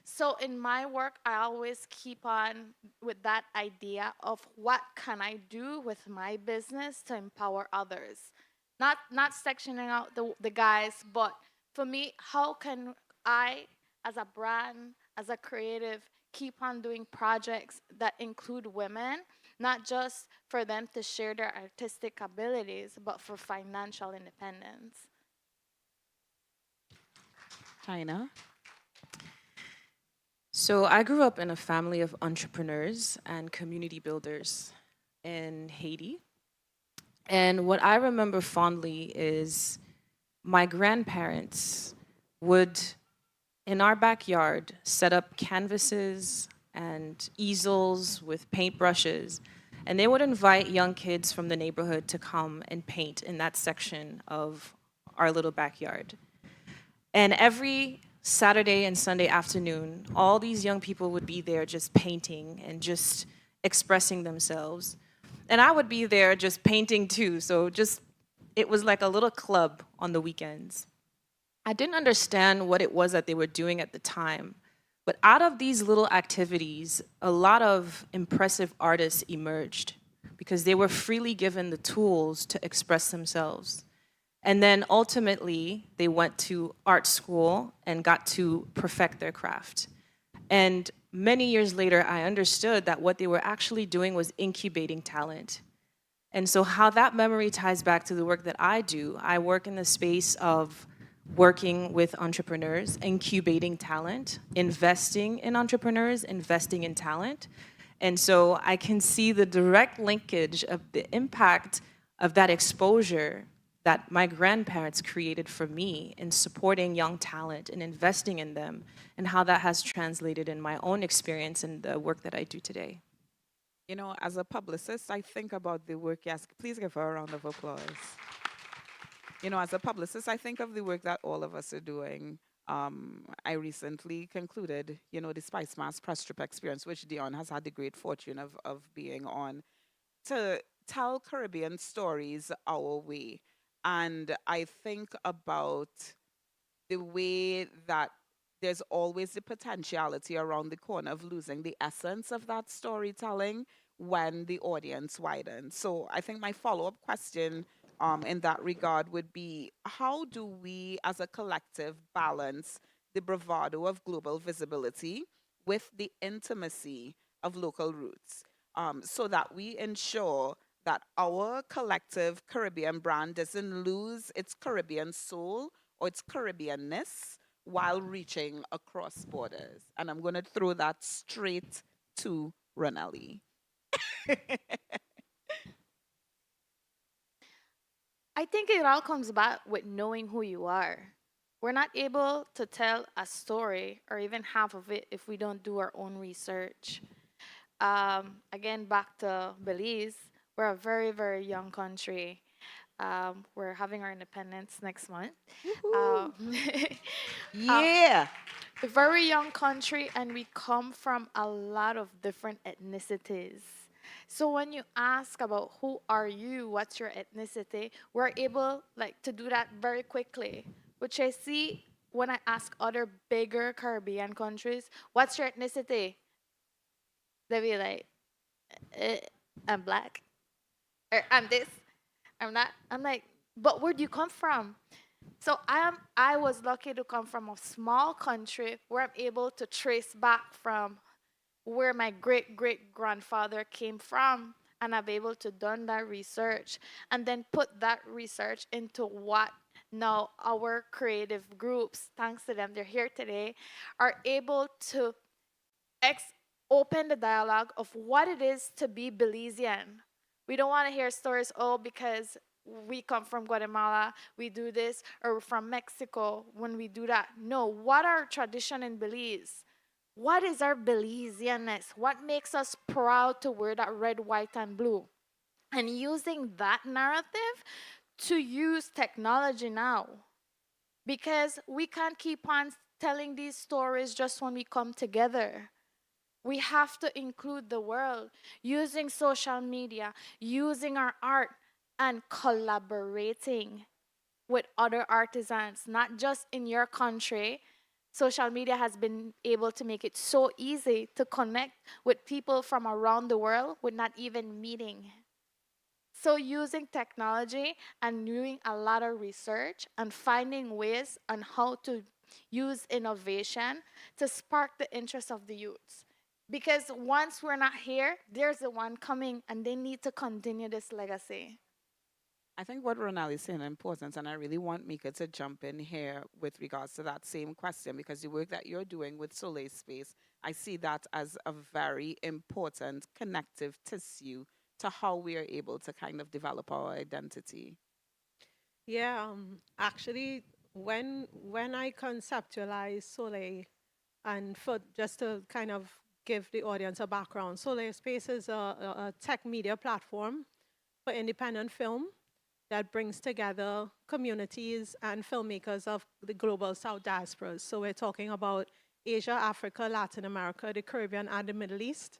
So in my work, I always keep on with that idea of what can I do with my business to empower others. Not sectioning out the guys, but for me, how can I, as a brand, as a creative, keep on doing projects that include women, not just for them to share their artistic abilities, but for financial independence.
China?
So I grew up in a family of entrepreneurs and community builders in Haiti. And what I remember fondly is my grandparents would, in our backyard, set up canvases and easels with paintbrushes. And they would invite young kids from the neighborhood to come and paint in that section of our little backyard. And every Saturday and Sunday afternoon, all these young people would be there just painting and just expressing themselves. And I would be there just painting too. So it was like a little club on the weekends. I didn't understand what it was that they were doing at the time. But out of these little activities, a lot of impressive artists emerged because they were freely given the tools to express themselves. And then ultimately, they went to art school and got to perfect their craft. And many years later, I understood that what they were actually doing was incubating talent. And so how that memory ties back to the work that I do, I work in the space of working with entrepreneurs, incubating talent, investing in entrepreneurs, investing in talent. And so I can see the direct linkage of the impact of that exposure that my grandparents created for me in supporting young talent and investing in them, and how that has translated in my own experience in the work that I do today.
You know, as a publicist, I think about the work. Yes, please give her a round of applause. You know, as a publicist, I think of the work that all of us are doing. I recently concluded, you know, the Spice Mass press trip experience, which Dion has had the great fortune of being on, to tell Caribbean stories our way. And I think about the way that there's always the potentiality around the corner of losing the essence of that storytelling when the audience widens. So I think my follow up question in that regard would be, how do we as a collective balance the bravado of global visibility with the intimacy of local roots, so that we ensure that our collective Caribbean brand doesn't lose its Caribbean soul or its Caribbeanness while reaching across borders? And I'm going to throw that straight to Ranelli.
I think it all comes back with knowing who you are. We're not able to tell a story or even half of it if we don't do our own research. Again, back to Belize, we're a very, very young country. We're having our independence next month.
Woohoo!
Um,
Yeah.
a very young country, and we come from a lot of different ethnicities. So when you ask about who are you, what's your ethnicity, we're able like to do that very quickly, which I see when I ask other bigger Caribbean countries, what's your ethnicity? They be like, eh, I'm black, or I'm this, I'm not. I'm like, but where do you come from? So I was lucky to come from a small country where I'm able to trace back from where my great great grandfather came from, and I'm able to done that research and then put that research into what now our creative groups, thanks to them, they're here today, are able to open the dialogue of what it is to be Belizean. We don't want to hear stories, oh, because we come from Guatemala, we do this, or from Mexico when we do that. No, what are tradition in Belize? What is our Belizeanness? What makes us proud to wear that red, white, and blue? And using that narrative to use technology now. Because we can't keep on telling these stories just when we come together. We have to include the world using social media, using our art, and collaborating with other artisans, not just in your country. Social media has been able to make it so easy to connect with people from around the world with not even meeting. So, using technology and doing a lot of research and finding ways on how to use innovation to spark the interest of the youths. Because once we're not here, there's the one coming and they need to continue this legacy.
I think what Ronald is saying is important, and I really want Mika to jump in here with regards to that same question, because the work that you're doing with Soleil Space, I see that as a very important connective tissue to how we are able to kind of develop our identity.
Yeah, actually, when I conceptualize Soleil, and for just to kind of give the audience a background, Soleil Space is a tech media platform for independent film that brings together communities and filmmakers of the global South diasporas. So we're talking about Asia, Africa, Latin America, the Caribbean, and the Middle East,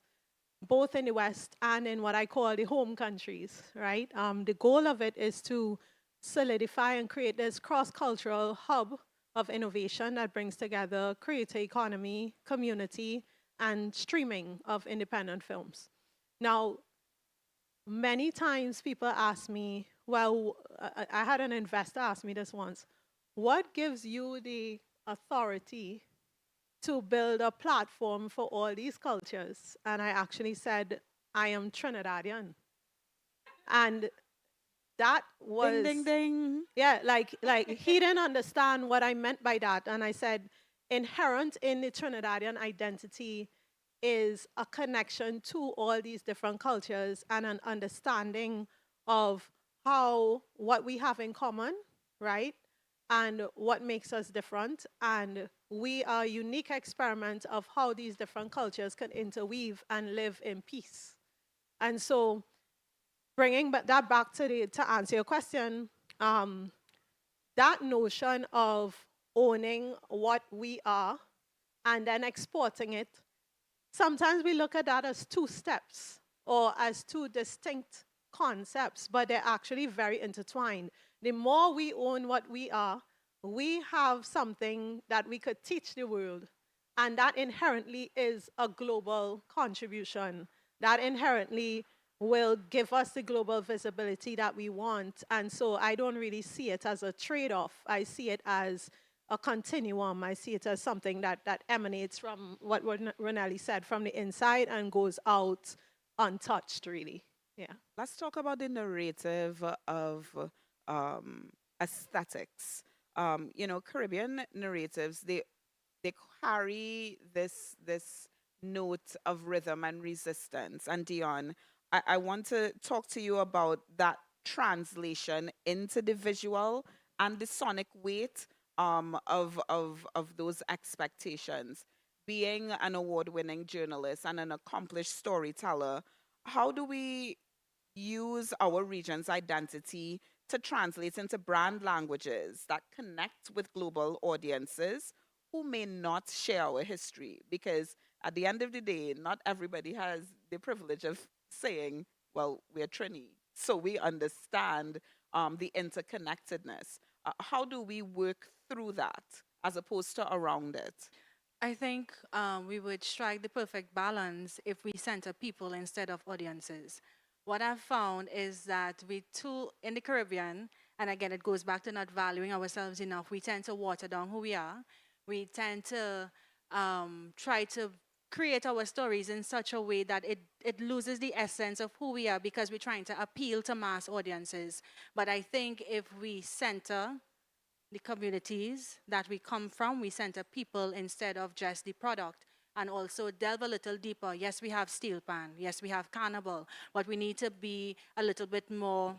both in the West and in what I call the home countries, right? The goal of it is to solidify and create this cross-cultural hub of innovation that brings together creator economy, community, and streaming of independent films. Now, many times people ask me, well, I had an investor ask me this once, what gives you the authority to build a platform for all these cultures? And I actually said, I am Trinidadian. And that was
Ding, ding, ding.
yeah, like he didn't understand what I meant by that. And I said, inherent in the Trinidadian identity is a connection to all these different cultures and an understanding of how what we have in common, right? And what makes us different. And we are a unique experiment of how these different cultures can interweave and live in peace. And so bringing that back to answer your question, um, that notion of owning what we are and then exporting it, sometimes we look at that as two steps or as two distinct concepts, but they're actually very intertwined. The more we own what we are, we have something that we could teach the world. And that inherently is a global contribution. That inherently will give us the global visibility that we want. And so I don't really see it as a trade off. I see it as a continuum. I see it as something that emanates from what Ronelli said, from the inside and goes out untouched, really. Yeah.
Let's talk about the narrative of aesthetics. Caribbean narratives, they carry this note of rhythm and resistance. And Dion, I want to talk to you about that translation into the visual and the sonic weight of those expectations. Being an award-winning journalist and an accomplished storyteller, how do we use our region's identity to translate into brand languages that connect with global audiences who may not share our history? Because at the end of the day, not everybody has the privilege of saying, well, we're Trini, so we understand the interconnectedness. How do we work through that as opposed to around it?
I think we would strike the perfect balance if we center people instead of audiences. What I've found is that we too, in the Caribbean, and again, it goes back to not valuing ourselves enough, we tend to water down who we are. We tend to try to create our stories in such a way that it loses the essence of who we are because we're trying to appeal to mass audiences. But I think if we center the communities that we come from, we center people instead of just the product, and also delve a little deeper. Yes, we have steel pan. Yes, we have carnival, but we need to be a little bit more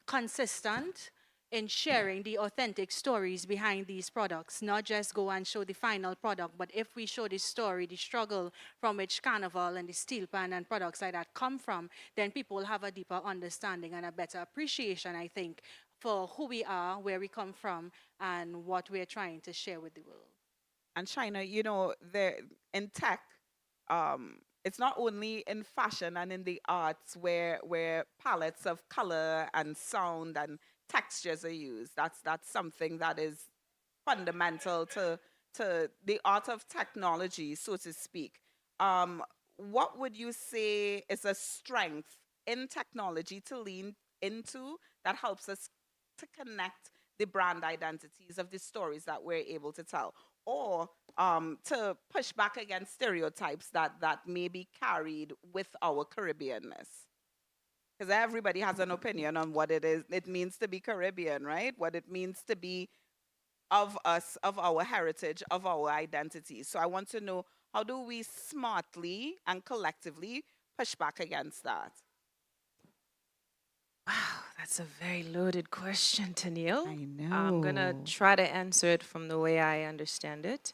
consistent in sharing the authentic stories behind these products, not just go and show the final product, but if we show the story, the struggle from which carnival and the steel pan and products like that come from, then people will have a deeper understanding and a better appreciation, I think, for who we are, where we come from, and what we're trying to share with the world.
And China, in tech, it's not only in fashion and in the arts where palettes of color and sound and textures are used. That's something that is fundamental to the art of technology, so to speak. What would you say is a strength in technology to lean into that helps us to connect the brand identities of the stories that we're able to tell, or to push back against stereotypes that may be carried with our Caribbeanness? Because everybody has an opinion on what it means to be Caribbean, right? What it means to be of us, of our heritage, of our identity. So I want to know, how do we smartly and collectively push back against that?
Wow, that's a very loaded question, Tennille.
I
I'm going to
know.
try to answer it from the way I understand it.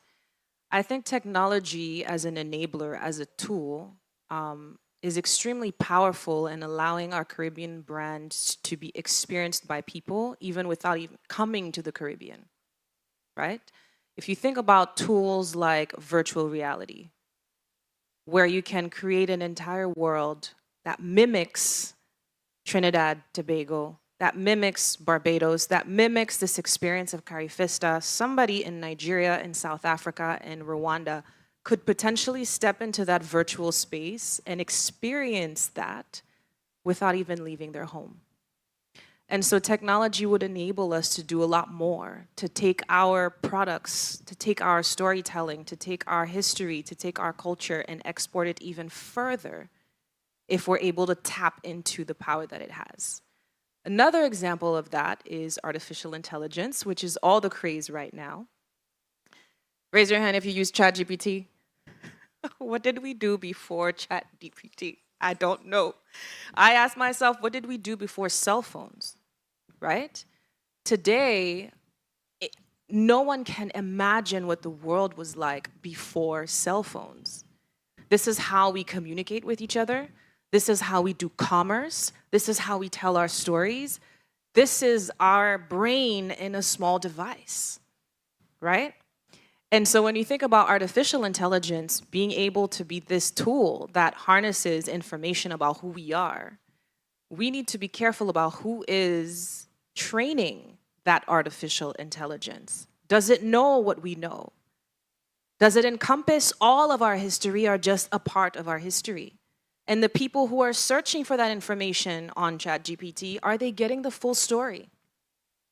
I think technology as an enabler, as a tool, is extremely powerful in allowing our Caribbean brands to be experienced by people even without even coming to the Caribbean, right? If you think about tools like virtual reality, where you can create an entire world that mimics Trinidad, Tobago, that mimics Barbados, that mimics this experience of Carifesta, somebody in Nigeria, in South Africa, in Rwanda could potentially step into that virtual space and experience that without even leaving their home. And so technology would enable us to do a lot more, to take our products, to take our storytelling, to take our history, to take our culture and export it even further if we're able to tap into the power that it has. Another example of that is artificial intelligence, which is all the craze right now. Raise your hand if you use ChatGPT. What did we do before ChatGPT? I don't know. I ask myself, what did we do before cell phones, right? Today, no one can imagine what the world was like before cell phones. This is how we communicate with each other. This is how we do commerce. This is how we tell our stories. This is our brain in a small device, right? And so when you think about artificial intelligence being able to be this tool that harnesses information about who we are, we need to be careful about who is training that artificial intelligence. Does it know what we know? Does it encompass all of our history or just a part of our history? And the people who are searching for that information on ChatGPT, are they getting the full story?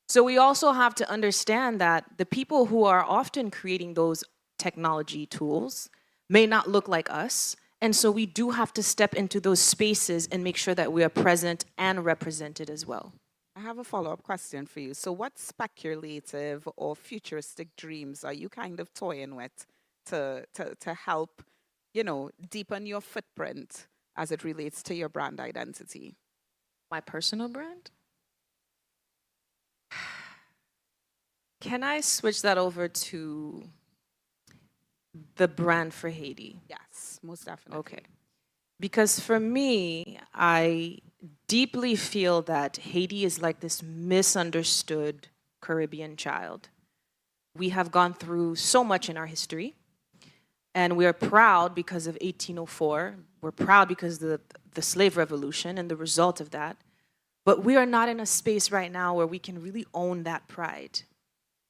So we also have to understand that the people who are often creating those technology tools may not look like us. And so we do have to step into those spaces and make sure that we are present and represented as well.
I have a follow-up question for you. So what speculative or futuristic dreams are you kind of toying with to help, deepen your footprint as it relates to your brand identity?
My personal brand? Can I switch that over to the brand for Haiti?
Yes, most definitely.
Okay. Because for me, I deeply feel that Haiti is like this misunderstood Caribbean child. We have gone through so much in our history, and we are proud because of 1804. We're proud because of the slave revolution and the result of that. But we are not in a space right now where we can really own that pride,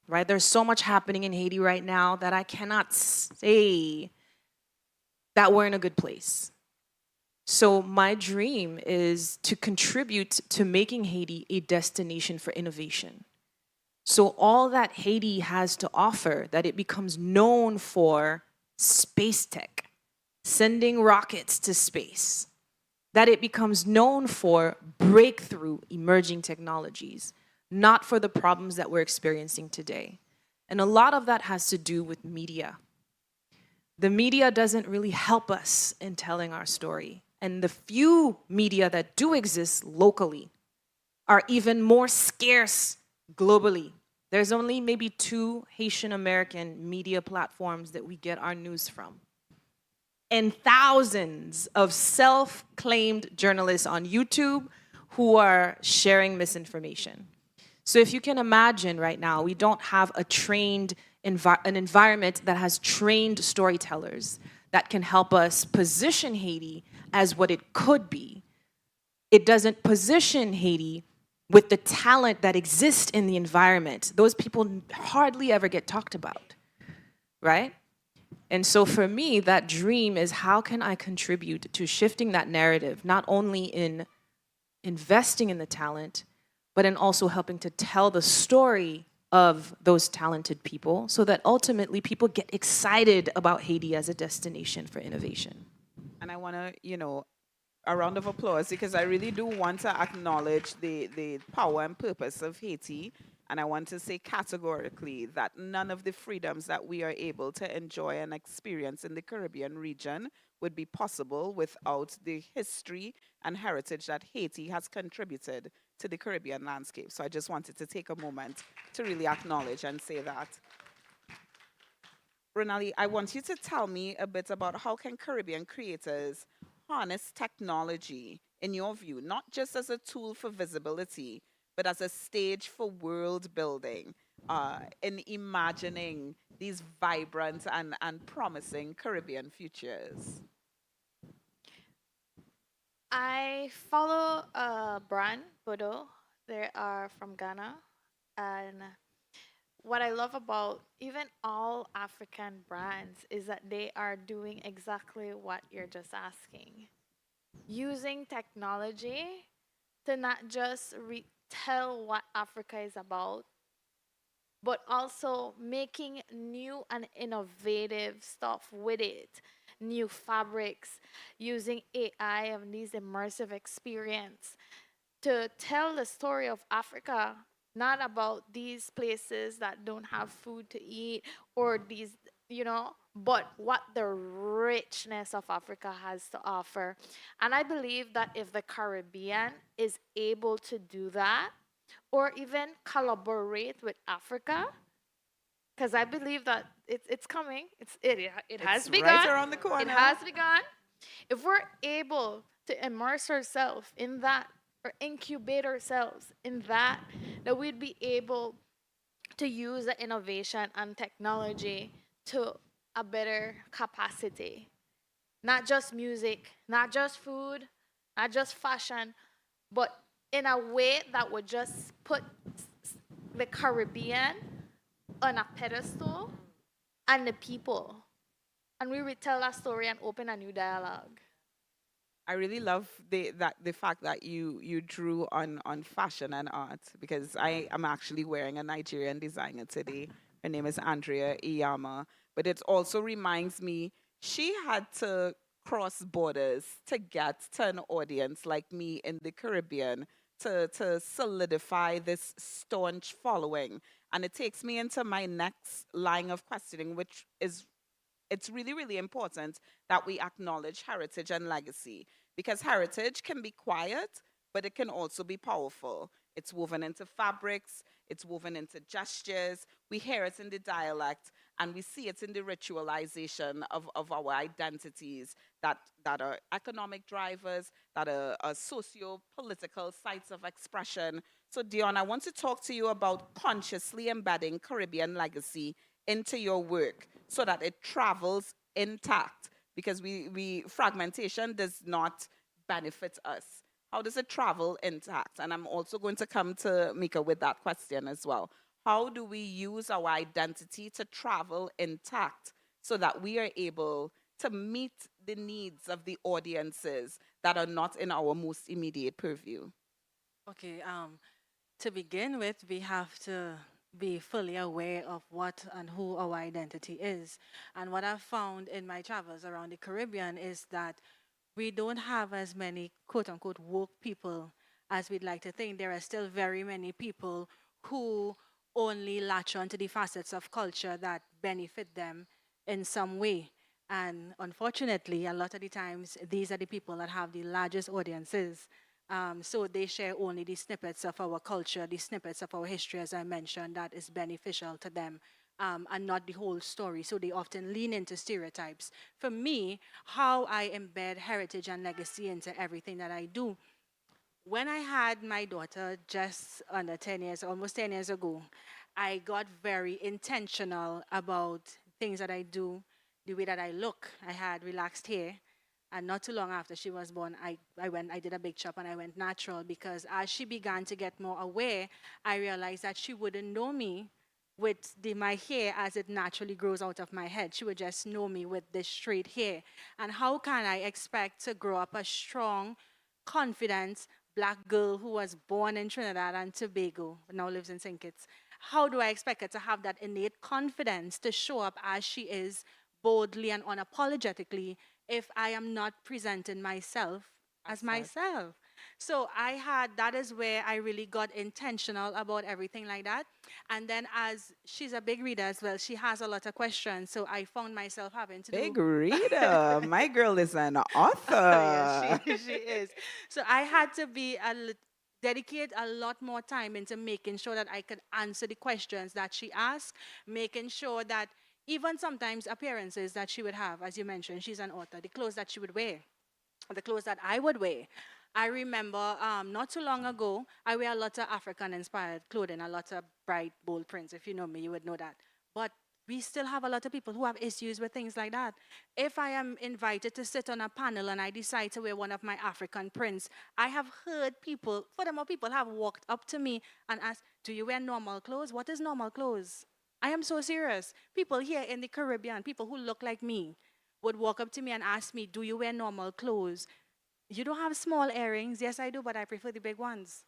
right? There's so much happening in Haiti right now that I cannot say that we're in a good place. So my dream is to contribute to making Haiti a destination for innovation. So all that Haiti has to offer, that it becomes known for space tech, sending rockets to space, that it becomes known for breakthrough emerging technologies, not for the problems that we're experiencing today. And a lot of that has to do with media. The media doesn't really help us in telling our story. And the few media that do exist locally are even more scarce globally. There's only maybe 2 Haitian American media platforms that we get our news from. And thousands of self-claimed journalists on YouTube who are sharing misinformation. So if you can imagine right now, we don't have an environment that has trained storytellers that can help us position Haiti as what it could be. It doesn't position Haiti with the talent that exists in the environment. Those people hardly ever get talked about, right? And so for me, that dream is how can I contribute to shifting that narrative, not only in investing in the talent, but in also helping to tell the story of those talented people so that ultimately people get excited about Haiti as a destination for innovation.
And I want to, a round of applause because I really do want to acknowledge the power and purpose of Haiti. And I want to say categorically that none of the freedoms that we are able to enjoy and experience in the Caribbean region would be possible without the history and heritage that Haiti has contributed to the Caribbean landscape. So I just wanted to take a moment to really acknowledge and say that. Renali, I want you to tell me a bit about how can Caribbean creators harness technology, in your view, not just as a tool for visibility, but as a stage for world building, in imagining these vibrant and promising Caribbean futures?
I follow a brand, Bodo. They are from Ghana. And what I love about even all African brands is that they are doing exactly what you're just asking. Using technology to not just tell what Africa is about, but also making new and innovative stuff with it. New fabrics, using AI and these immersive experience. to tell the story of Africa, not about these places that don't have food to eat or these, but what the richness of Africa has to offer. And I believe that if the Caribbean is able to do that, or even collaborate with Africa, because I believe that it's coming. It has
It's right
begun.
around the
It
corner.
has begun. If we're able to immerse ourselves in that or incubate ourselves in that, that we'd be able to use the innovation and technology to a better capacity. Not just music, not just food, not just fashion, but in a way that would just put the Caribbean on a pedestal and the people. And we retell that story and open a new dialogue.
I really love the fact that you drew on fashion and art, because I am actually wearing a Nigerian designer today. Her name is Andrea Iyama, but it also reminds me she had to cross borders to get to an audience like me in the Caribbean to solidify this staunch following. And it takes me into my next line of questioning, which is it's really, really important that we acknowledge heritage and legacy, because heritage can be quiet, but it can also be powerful. It's woven into fabrics, it's woven into gestures. We hear it in the dialect, and we see it in the ritualization of our identities that are economic drivers, that are socio political sites of expression. So, Dion, I want to talk to you about consciously embedding Caribbean legacy into your work so that it travels intact, because we fragmentation does not benefit us. How does it travel intact? And I'm also going to come to Mika with that question as well. How do we use our identity to travel intact so that we are able to meet the needs of the audiences that are not in our most immediate purview?
Okay, to begin with, we have to be fully aware of what and who our identity is. And what I've found in my travels around the Caribbean is that we don't have as many quote unquote woke people as we'd like to think. There are still very many people who only latch on to the facets of culture that benefit them in some way. And unfortunately, a lot of the times, these are the people that have the largest audiences. So they share only the snippets of our culture, the snippets of our history, as I mentioned, that is beneficial to them, and not the whole story. So they often lean into stereotypes. For me, how I embed heritage and legacy into everything that I do. When I had my daughter just under 10 years, almost 10 years ago, I got very intentional about things that I do, the way that I look. I had relaxed hair. And not too long after she was born, I did a big chop and I went natural, because as she began to get more aware, I realized that she wouldn't know me with my hair as it naturally grows out of my head. She would just know me with this straight hair. And how can I expect to grow up a strong, confident black girl who was born in Trinidad and Tobago, but now lives in St. Kitts? How do I expect her to have that innate confidence to show up as she is, boldly and unapologetically, if I am not presenting myself as myself? So that is where I really got intentional about everything like that. And then, as she's a big reader as well, she has a lot of questions. So I found myself having to
Big
do.
reader. My girl is an author.
Yes, she is. So I had to dedicate a lot more time into making sure that I could answer the questions that she asked, making sure that even sometimes appearances that she would have, as you mentioned, she's an author, the clothes that she would wear, the clothes that I would wear. I remember not too long ago, I wear a lot of African inspired clothing, a lot of bright, bold prints. If you know me, you would know that. But we still have a lot of people who have issues with things like that. If I am invited to sit on a panel and I decide to wear one of my African prints, I have heard people, furthermore, people have walked up to me and asked, "Do you wear normal clothes? What is normal clothes?" I am so serious. People here in the Caribbean, people who look like me, would walk up to me and ask me, "Do you wear normal clothes? You don't have small earrings?" Yes, I do, but I prefer the big ones.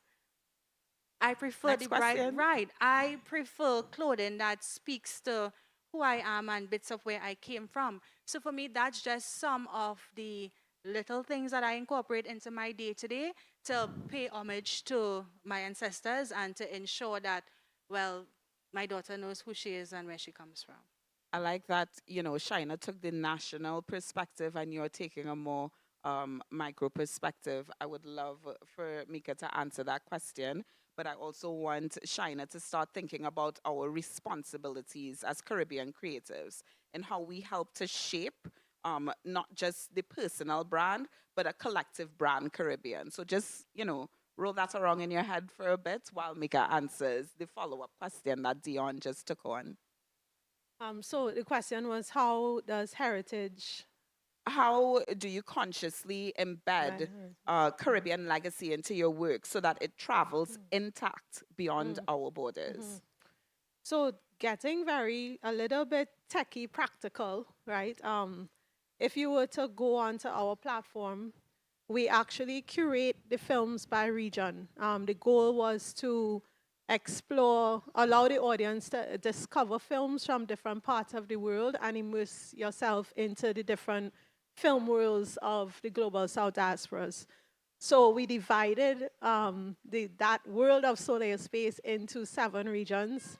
I prefer
Next
the bright,
question.
right. I prefer clothing that speaks to who I am and bits of where I came from. So for me, that's just some of the little things that I incorporate into my day-to-day to pay homage to my ancestors and to ensure that, well, my daughter knows who she is and where she comes from.
I like that, Shina took the national perspective and you're taking a more micro perspective. I would love for Mika to answer that question, but I also want Shina to start thinking about our responsibilities as Caribbean creatives and how we help to shape not just the personal brand, but a collective brand Caribbean. So just, roll that around in your head for a bit while Mika answers the follow-up question that Dion just took on.
So the question was, how does heritage?
How do you consciously embed Caribbean legacy into your work so that it travels intact beyond our borders?
So getting a little bit techie practical, right? If you were to go onto our platform, we actually curate the films by region. The goal was to allow the audience to discover films from different parts of the world and immerse yourself into the different film worlds of the global South diasporas. So we divided that world of solar space into 7 regions: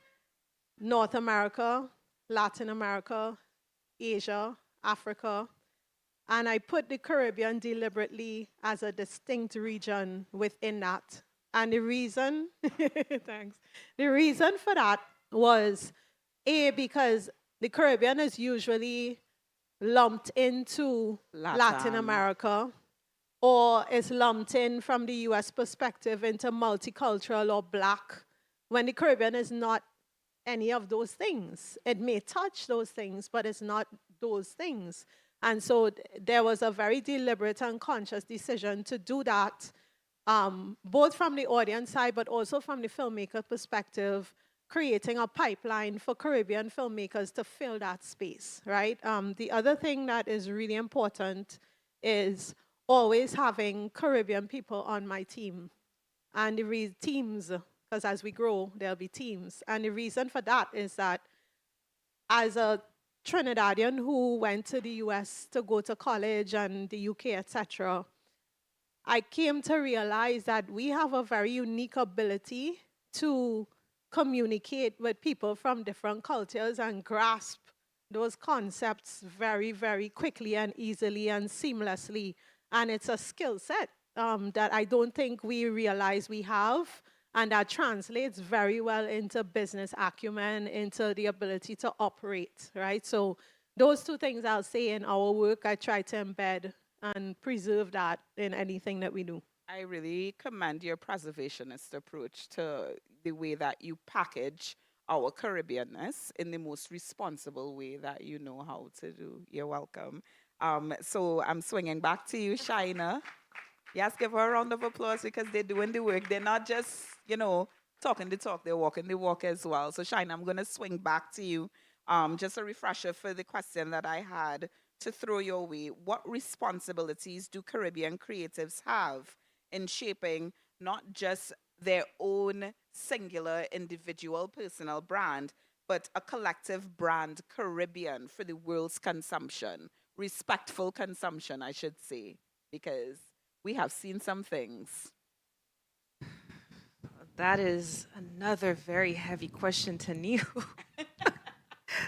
North America, Latin America, Asia, Africa, and I put the Caribbean deliberately as a distinct region within that. And the reason, thanks. The reason for that was, because the Caribbean is usually lumped into Latin America, or is lumped in from the US perspective into multicultural or Black, when the Caribbean is not any of those things. It may touch those things, but it's not those things. And so there was a very deliberate and conscious decision to do that, both from the audience side, but also from the filmmaker perspective, creating a pipeline for Caribbean filmmakers to fill that space, right? The other thing that is really important is always having Caribbean people on my team. And the teams, because as we grow, there'll be teams. And the reason for that is that as a Trinidadian who went to the US to go to college and the UK, etc., I came to realize that we have a very unique ability to communicate with people from different cultures and grasp those concepts very, very quickly and easily and seamlessly. And it's a skill set that I don't think we realize we have, and that translates very well into business acumen, into the ability to operate, right? So those 2 things I'll say in our work, I try to embed and preserve that in anything that we do.
I really commend your preservationist approach to the way that you package our Caribbeanness in the most responsible way that you know how to do. You're welcome. So I'm swinging back to you, Shina. Yes, give her a round of applause because they're doing the work. They're not just, talking the talk, they're walking the walk as well. So Shina, I'm going to swing back to you. Just a refresher for the question that I had to throw your way. What responsibilities do Caribbean creatives have in shaping not just their own singular individual personal brand, but a collective brand Caribbean for the world's consumption? Respectful consumption, I should say, because we have seen some things.
That is another very heavy question to Neil.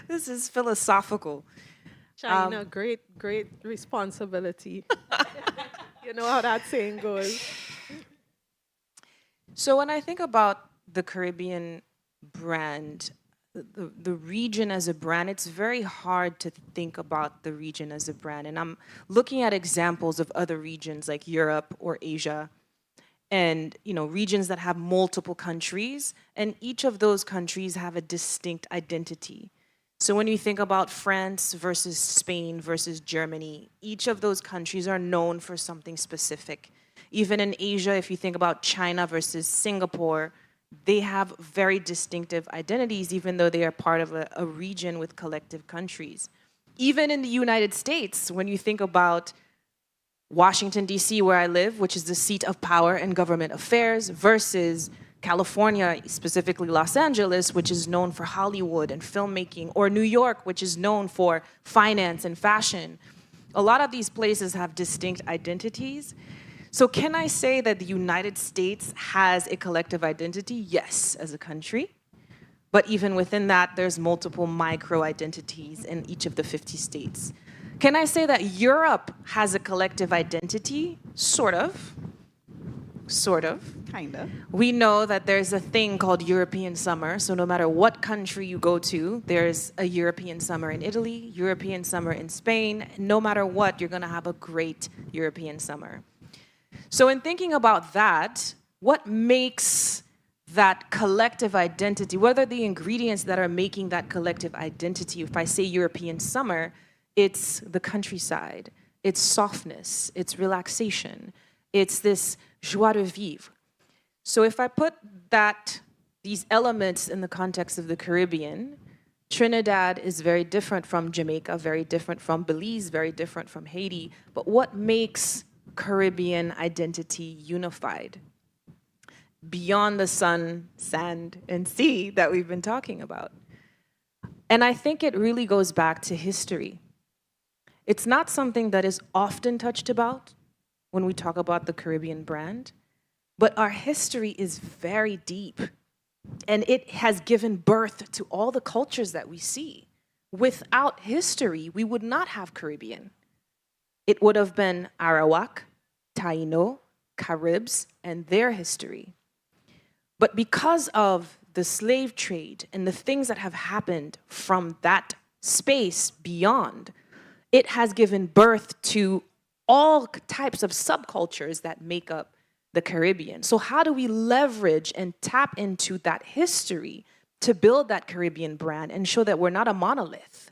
This is philosophical.
China, great responsibility. You know how that saying goes.
So when I think about the Caribbean brand, the region as a brand, it's very hard to think about the region as a brand. And I'm looking at examples of other regions like Europe or Asia, and regions that have multiple countries, and each of those countries have a distinct identity. So when you think about France versus Spain versus Germany, each of those countries are known for something specific. Even in Asia, if you think about China versus Singapore, they have very distinctive identities, even though they are part of a region with collective countries. Even in the United States, when you think about Washington, D.C., where I live, which is the seat of power and government affairs, versus California, specifically Los Angeles, which is known for Hollywood and filmmaking, or New York, which is known for finance and fashion. A lot of these places have distinct identities. So can I say that the United States has a collective identity? Yes, as a country. But even within that, there's multiple micro-identities in each of the 50 states. Can I say that Europe has a collective identity? Sort of. Sort of.
Kinda.
We know that there's a thing called European summer. So no matter what country you go to, there's a European summer in Italy, European summer in Spain. No matter what, you're going to have a great European summer. So in thinking about that, what makes that collective identity, what are the ingredients that are making that collective identity? If I say European summer, it's the countryside, it's softness, it's relaxation, it's this joie de vivre. So if I put these elements in the context of the Caribbean, Trinidad is very different from Jamaica, very different from Belize, very different from Haiti. But what makes Caribbean identity unified? Beyond the sun, sand, and sea that we've been talking about. And I think it really goes back to history. It's not something that is often touched about when we talk about the Caribbean brand, but our history is very deep, and it has given birth to all the cultures that we see. Without history, we would not have Caribbean. It would have been Arawak, Taino, Caribs, and their history. But because of the slave trade and the things that have happened from that space beyond, it has given birth to all types of subcultures that make up the Caribbean. So how do we leverage and tap into that history to build that Caribbean brand and show that we're not a monolith?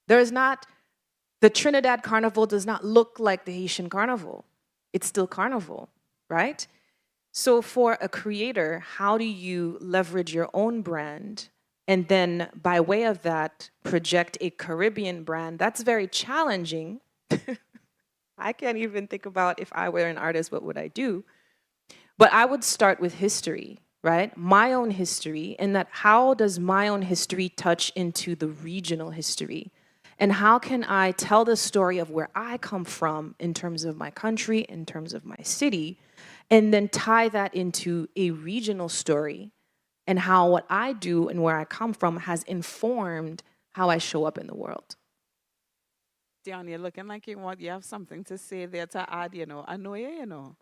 The Trinidad Carnival does not look like the Haitian Carnival. It's still Carnival, right? So for a creator, how do you leverage your own brand and then by way of that project a Caribbean brand? That's very challenging. I can't even think about if I were an artist, what would I do? But I would start with history, right? My own history, and that how does my own history touch into the regional history? And how can I tell the story of where I come from in terms of my country, in terms of my city, and then tie that into a regional story and how what I do and where I come from has informed how I show up in the world.
Dion, you're looking like you have something to say there to add, I know you.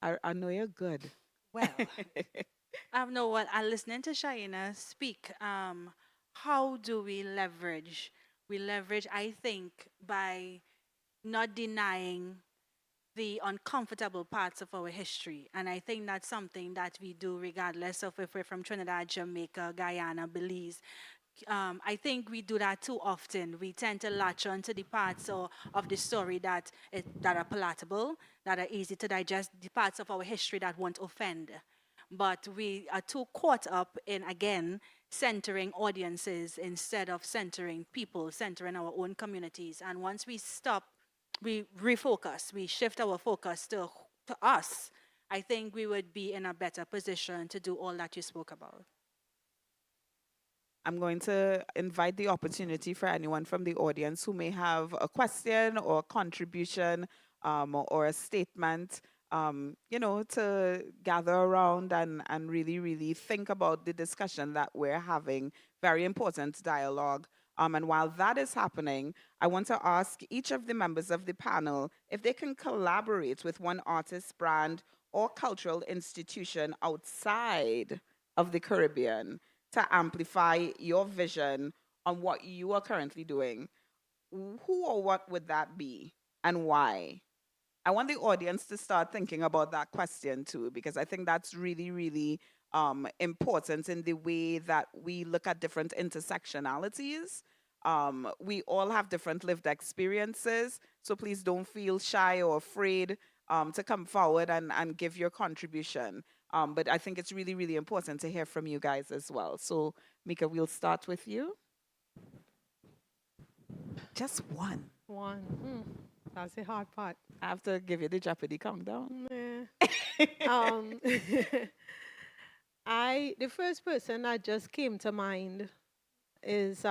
I know you're good.
Well, I know what I'm listening to Shaina speak. How do we leverage? We leverage, I think, by not denying the uncomfortable parts of our history. And I think that's something that we do regardless of if we're from Trinidad, Jamaica, Guyana, Belize. I think we do that too often. We tend to latch on to the parts of the story that are palatable, that are easy to digest, the parts of our history that won't offend. But we are too caught up in, again, centering audiences instead of centering people, centering our own communities. And once we stop, we refocus, we shift our focus to us, I think we would be in a better position to do all that you spoke about.
I'm going to invite the opportunity for anyone from the audience who may have a question or a contribution or a statement, to gather around and really, really think about the discussion that we're having. Very important dialogue. And while that is happening, I want to ask each of the members of the panel if they can collaborate with one artist, brand, or cultural institution outside of the Caribbean to amplify your vision on what you are currently doing. Who or what would that be and why? I want the audience to start thinking about that question too, because I think that's really, really important in the way that we look at different intersectionalities. We all have different lived experiences, so please don't feel shy or afraid to come forward and give your contribution. But I think it's really, really important to hear from you guys as well. So, Mika, we'll start with you. Just one.
One. That's the hard part.
I have to give you the Jeopardy countdown.
The first person that just came to mind is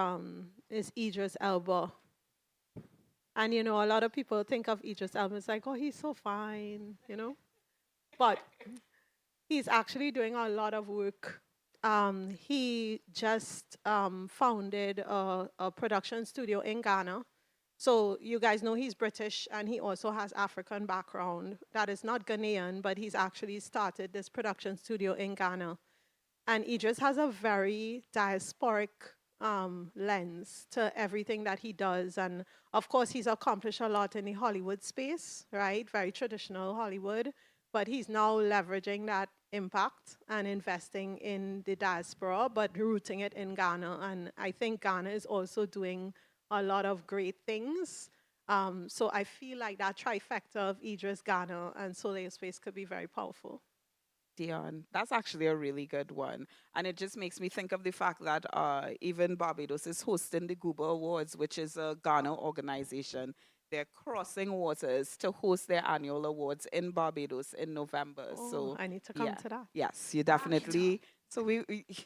Idris Elba. And a lot of people think of Idris Elba as like, oh, he's so fine. But he's actually doing a lot of work. He just founded a production studio in Ghana. So you guys know he's British and he also has African background. That is not Ghanaian, but he's actually started this production studio in Ghana. And Idris has a very diasporic lens to everything that he does. And of course, he's accomplished a lot in the Hollywood space, right? Very traditional Hollywood. But he's now leveraging that impact and investing in the diaspora, but rooting it in Ghana. And I think Ghana is also doing a lot of great things. So I feel like that trifecta of Idris, Ghana, and Soleil Space could be very powerful.
Dion, that's actually a really good one. And it just makes me think of the fact that even Barbados is hosting the Gooba Awards, which is a Ghana organization. They're crossing waters to host their annual awards in Barbados in November.
Oh,
So,
I need to come
yeah,
to that.
yes, you definitely. So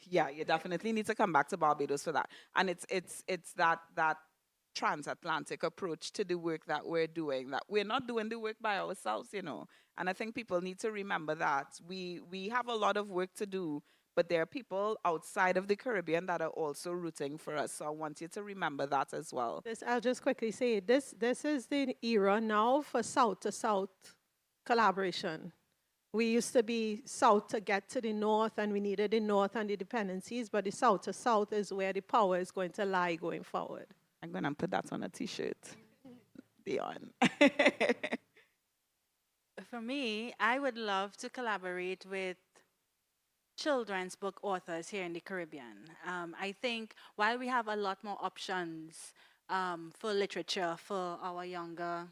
yeah, you definitely need to come back to Barbados for that. And it's that transatlantic approach to the work that we're doing, that we're not doing the work by ourselves. And I think people need to remember that we have a lot of work to do, but there are people outside of the Caribbean that are also rooting for us. So I want you to remember that as well.
I'll just quickly say this is the era now for south to south collaboration. We used to be south to get to the north, and we needed the north and the dependencies, but the south to south is where the power is going to lie going forward.
I'm gonna put that on a t-shirt. Dion.
For me, I would love to collaborate with children's book authors here in the Caribbean. I think while we have a lot more options for literature for our younger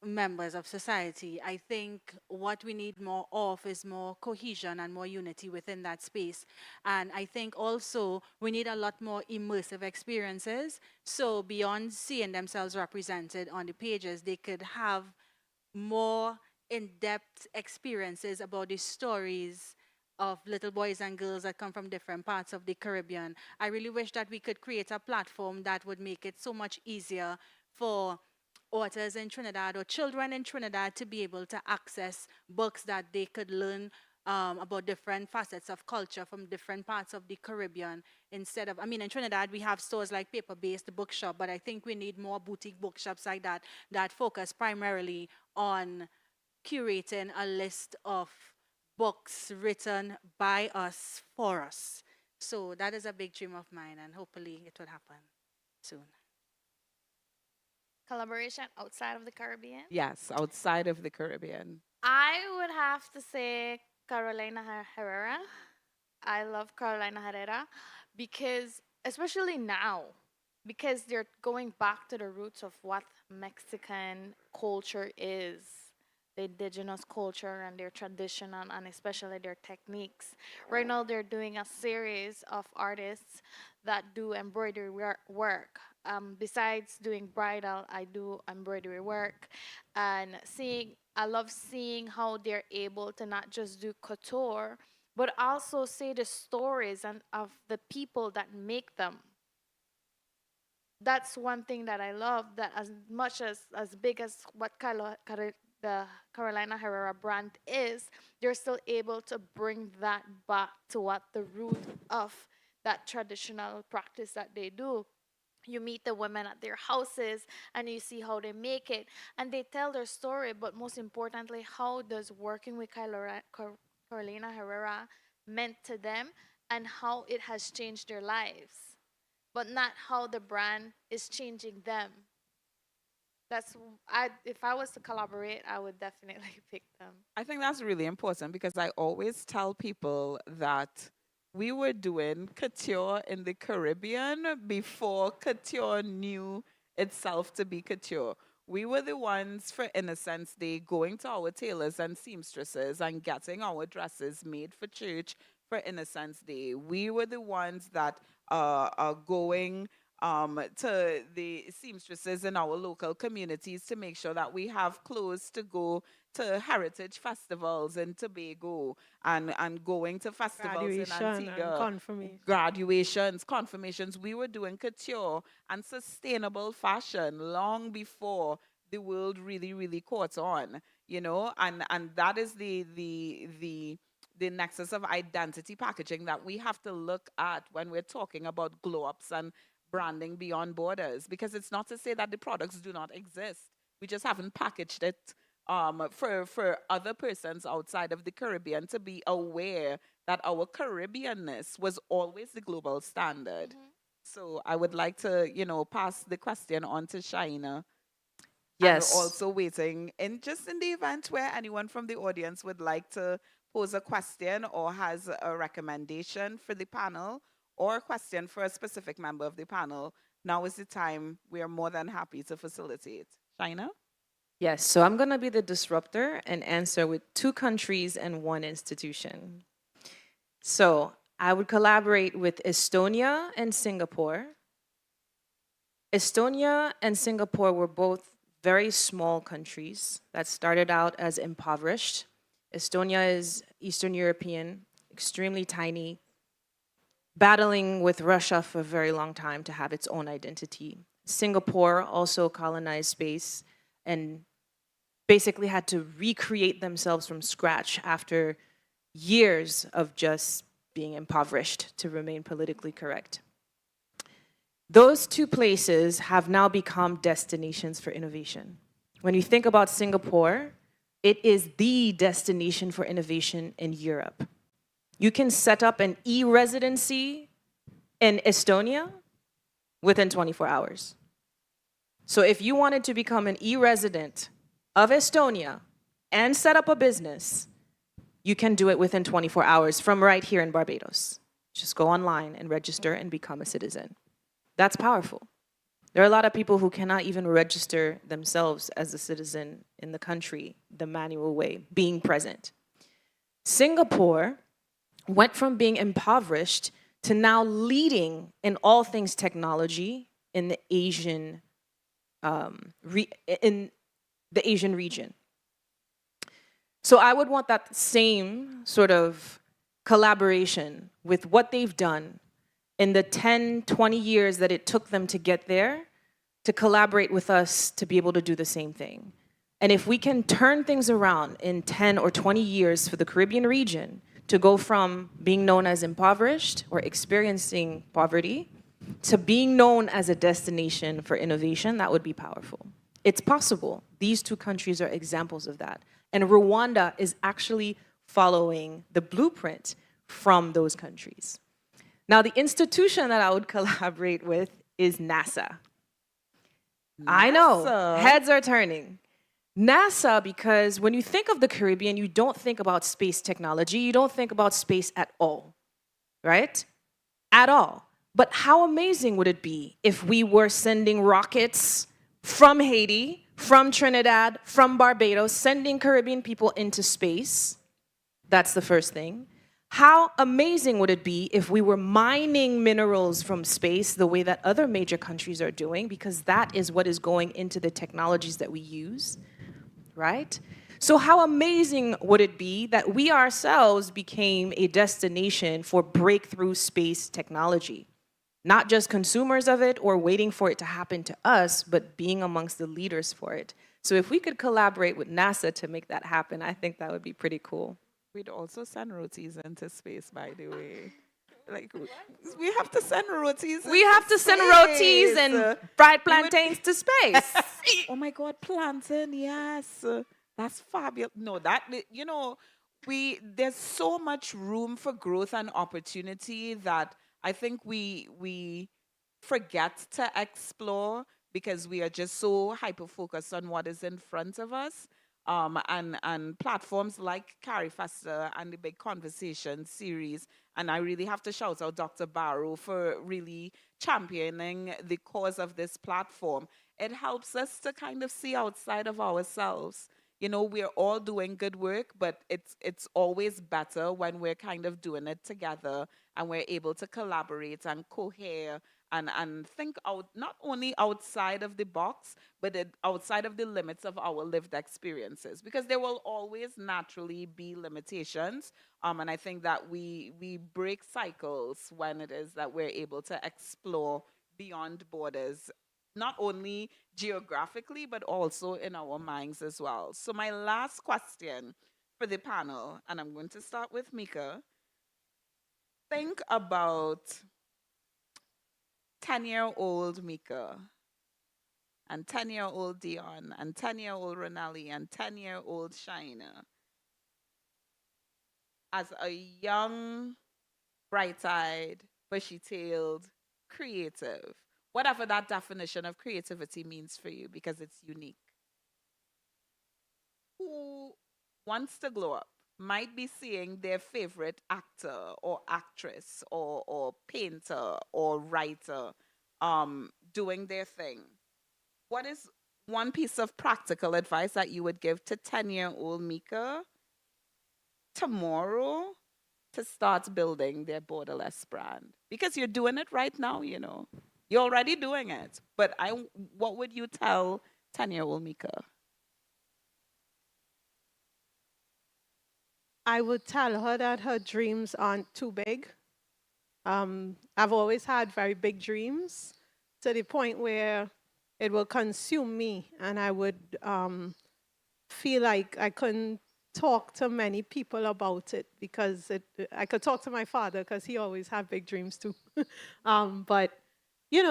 members of society, I think what we need more of is more cohesion and more unity within that space. And I think also we need a lot more immersive experiences. So beyond seeing themselves represented on the pages, they could have more in-depth experiences about the stories of little boys and girls that come from different parts of the Caribbean. I really wish that we could create a platform that would make it so much easier for authors in Trinidad or children in Trinidad to be able to access books that they could learn about different facets of culture from different parts of the Caribbean. Instead of, I mean, in Trinidad, we have stores like Paper Based Bookshop, but I think we need more boutique bookshops like that that focus primarily on curating a list of books written by us for us. So that is a big dream of mine, and hopefully it will happen soon.
Collaboration outside of the Caribbean.
Yes, outside of the Caribbean.
I would have to say Carolina Herrera. I love Carolina Herrera because, especially now, because they're going back to the roots of what Mexican culture is, the indigenous culture and their tradition and especially their techniques. Right now, they're doing a series of artists that do embroidery work. Besides doing bridal, I do embroidery work, and I love seeing how they're able to not just do couture, but also say the stories and of the people that make them. That's one thing that I love. That as much as big as what the Carolina Herrera brand is, they're still able to bring that back to what the root of that traditional practice that they do. You meet the women at their houses and you see how they make it and they tell their story, but most importantly, how does working with Carolina Herrera meant to them and how it has changed their lives, but not how the brand is changing them. If I was to collaborate, I would definitely pick them.
I think that's really important because I always tell people that we were doing couture in the Caribbean before couture knew itself to be couture. We were the ones for Innocence Day going to our tailors and seamstresses and getting our dresses made for church for Innocence Day. We were the ones that are going to the seamstresses in our local communities to make sure that we have clothes to go to heritage festivals in Tobago and going to festivals in
Graduation and
Antigua,
confirmation.
graduations, confirmations. We were doing couture and sustainable fashion long before the world really, really caught on, and that is the nexus of identity packaging that we have to look at when we're talking about glow ups and branding beyond borders, because it's not to say that the products do not exist. We just haven't packaged it for other persons outside of the Caribbean to be aware that our Caribbeanness was always the global standard. So I would like to, pass the question on to Shaina. And we're
Yes.
also waiting, in just in the event where anyone from the audience would like to pose a question or has a recommendation for the panel or a question for a specific member of the panel, now is the time. We are more than happy to facilitate. Shaina?
Yes, so I'm going to be the disruptor and answer with 2 countries and 1 institution. So I would collaborate with Estonia and Singapore. Estonia and Singapore were both very small countries that started out as impoverished. Estonia is Eastern European, extremely tiny, battling with Russia for a very long time to have its own identity. Singapore also colonized space and basically had to recreate themselves from scratch after years of just being impoverished to remain politically correct. Those 2 places have now become destinations for innovation. When you think about Singapore, it is the destination for innovation in Europe. You can set up an e-residency in Estonia within 24 hours. So if you wanted to become an e-resident of Estonia and set up a business, you can do it within 24 hours from right here in Barbados. Just go online and register and become a citizen. That's powerful. There are a lot of people who cannot even register themselves as a citizen in the country the manual way, being present. Singapore went from being impoverished to now leading in all things technology in the Asian region. So I would want that same sort of collaboration with what they've done in the 10, 20 years that it took them to get there, to collaborate with us to be able to do the same thing. And if we can turn things around in 10 or 20 years for the Caribbean region to go from being known as impoverished or experiencing poverty to being known as a destination for innovation, that would be powerful. It's possible. These 2 countries are examples of that. And Rwanda is actually following the blueprint from those countries. Now, the institution that I would collaborate with is NASA. I know,
NASA?
heads are turning. NASA, because when you think of the Caribbean, you don't think about space technology. You don't think about space at all, right? At all. But how amazing would it be if we were sending rockets from Haiti, from Trinidad, from Barbados, sending Caribbean people into space? That's the first thing. How amazing would it be if we were mining minerals from space the way that other major countries are doing, because that is what is going into the technologies that we use, right? So how amazing would it be that we ourselves became a destination for breakthrough space technology? Not just consumers of it or waiting for it to happen to us, but being amongst the leaders for it. So if we could collaborate with NASA to make that happen, I think that would be pretty cool.
We'd also send rotis into space, by the way. Like, we have to send rotis.
We have to send rotis and fried plantains to space.
Oh my God, plantain, yes. That's fabulous. No, there's so much room for growth and opportunity that I think we forget to explore because we are just so hyper focused on what is in front of us. And platforms like Carifesta and the Big Conversation series. And I really have to shout out Dr. Barrow for really championing the cause of this platform. It helps us to kind of see outside of ourselves. We're all doing good work, but it's always better when we're kind of doing it together and we're able to collaborate and cohere and think out, not only outside of the box, but outside of the limits of our lived experiences, because there will always naturally be limitations. And I think that we break cycles when it is that we're able to explore beyond borders, not only geographically, but also in our minds as well. So my last question for the panel, and I'm going to start with Mika. Think about 10-year-old Mika and 10-year-old Dion and 10-year-old Renali and 10-year-old Shaina as a young, bright-eyed, bushy-tailed, creative, whatever that definition of creativity means for you, because it's unique. Who wants to glow up might be seeing their favorite actor or actress or painter or writer doing their thing. What is one piece of practical advice that you would give to 10-year-old Mika tomorrow to start building their borderless brand? Because you're doing it right now, you know. You're already doing it. But what would you tell 10-year-old Mika?
I would tell her that her dreams aren't too big. I've always had very big dreams to the point where it will consume me, and I would feel like I couldn't talk to many people about it because I could talk to my father because he always had big dreams too. But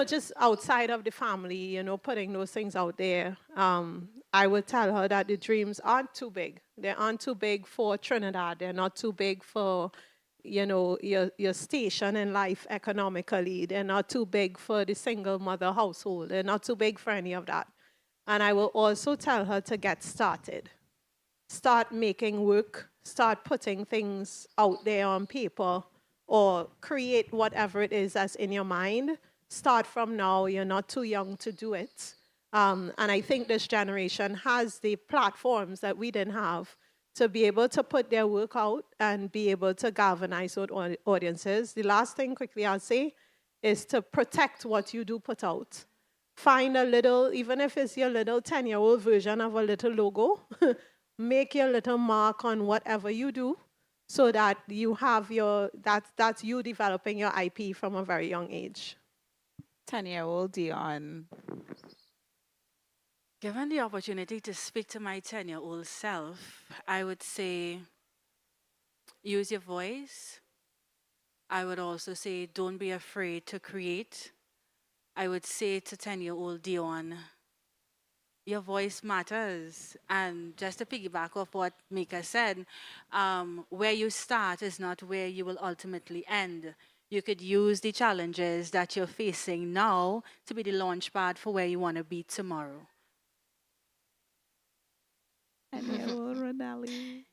just outside of the family, putting those things out there, I would tell her that the dreams aren't too big. They aren't too big for Trinidad. They're not too big for, your station in life economically. They're not too big for the single mother household. They're not too big for any of that. And I will also tell her to get started. Start making work, start putting things out there on paper, or create whatever it is that's in your mind. Start from now. You're not too young to do it. And I think this generation has the platforms that we didn't have to be able to put their work out and be able to galvanize audiences. The last thing quickly I'll say is to protect what you do put out. Find a little, even if it's your little 10-year-old version of a little logo, make your little mark on whatever you do so that you have that's you developing your IP from a very young age.
10-year-old Dion.
Given the opportunity to speak to my 10-year-old self, I would say use your voice. I would also say don't be afraid to create. I would say to 10-year-old Dion, your voice matters. And just to piggyback off what Mika said, where you start is not where you will ultimately end. You could use the challenges that you're facing now to be the launch pad for where you want to be tomorrow.
And Renali.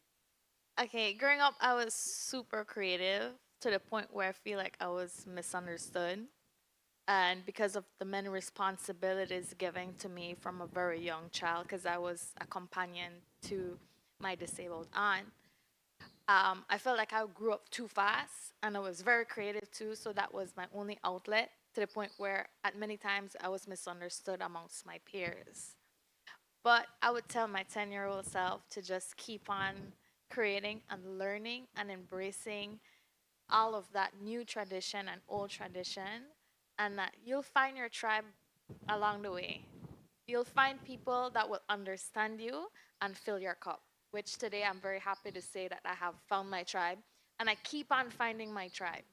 Okay, growing up, I was super creative to the point where I feel like I was misunderstood. And because of the many responsibilities given to me from a very young child, because I was a companion to my disabled aunt, I felt like I grew up too fast and I was very creative too. So that was my only outlet to the point where at many times I was misunderstood amongst my peers. But I would tell my 10-year-old self to just keep on creating and learning and embracing all of that new tradition and old tradition, and that you'll find your tribe along the way. You'll find people that will understand you and fill your cup, which today I'm very happy to say that I have found my tribe, and I keep on finding my tribe.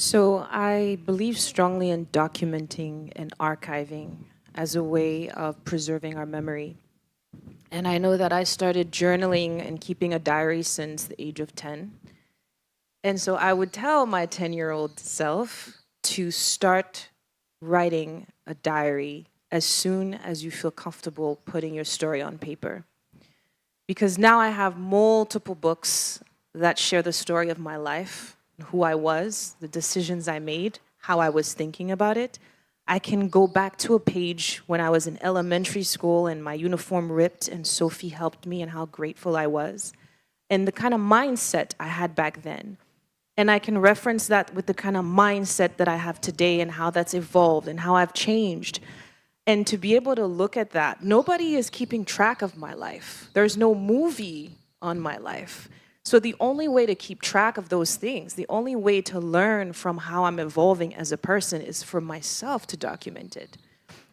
So I believe strongly in documenting and archiving as a way of preserving our memory. And I know that I started journaling and keeping a diary since the age of 10. And so I would tell my 10-year-old self to start writing a diary as soon as you feel comfortable putting your story on paper. Because now I have multiple books that share the story of my life, who I was, the decisions I made, how I was thinking about it. I can go back to a page when I was in elementary school and my uniform ripped and Sophie helped me and how grateful I was, and the kind of mindset I had back then. And I can reference that with the kind of mindset that I have today and how that's evolved and how I've changed. And to be able to look at that, nobody is keeping track of my life. There's no movie on my life. So the only way to keep track of those things, the only way to learn from how I'm evolving as a person is for myself to document it.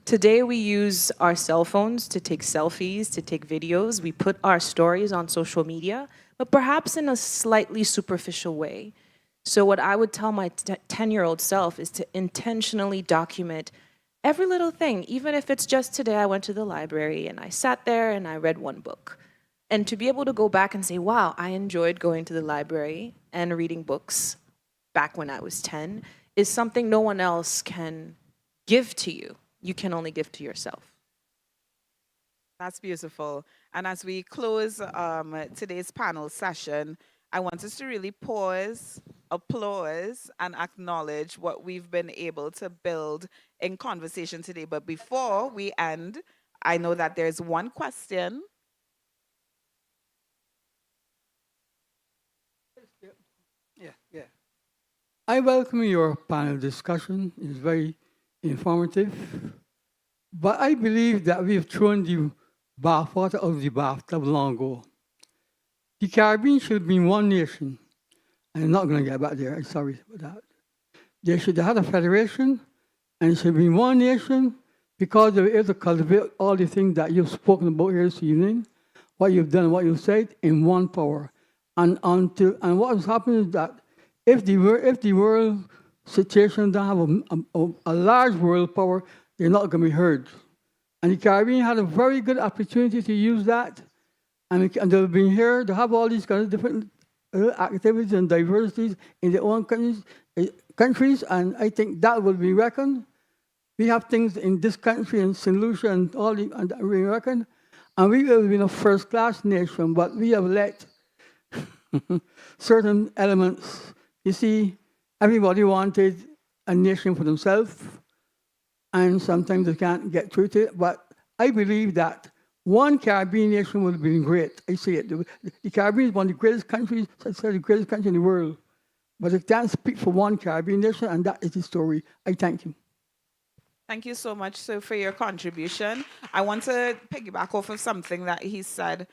Today we use our cell phones to take selfies, to take videos. We put our stories on social media, but perhaps in a slightly superficial way. So what I would tell my 10-year-old self is to intentionally document every little thing, even if it's just today I went to the library and I sat there and I read one book. And to be able to go back and say, wow, I enjoyed going to the library and reading books back when I was 10 is something no one else can give to you. You can only give to yourself.
That's beautiful. And as we close today's panel session, I want us to really pause, applause, and acknowledge what we've been able to build in conversation today. But before we end, I know that there's one question.
Yeah. I welcome your panel discussion. It's very informative. But I believe that we've thrown the bathwater out of the bathtub long ago. The Caribbean should be one nation. I'm not going to get back there. I'm sorry about that. They should have had a federation, and it should be one nation because they were able to cultivate all the things that you've spoken about here this evening, what you've done, what you've said, in one power. And what has happened is that if the world situation don't have a large world power, they're not going to be heard. And the Caribbean had a very good opportunity to use that, and they've been here to have all these kind of different activities and diversities in their own countries, and I think that will be reckoned. We have things in this country and St. Lucia and all the, and we reckon, and we will be a first-class nation, but we have let certain elements. You see, everybody wanted a nation for themselves, and sometimes they can't get through to it. But I believe that one Caribbean nation would have been great. I say it. The Caribbean is one of the greatest countries, the greatest country in the world. But I can't speak for one Caribbean nation, and that is the story. I thank you.
Thank you so much, sir, for your contribution. I want to piggyback off of something that he said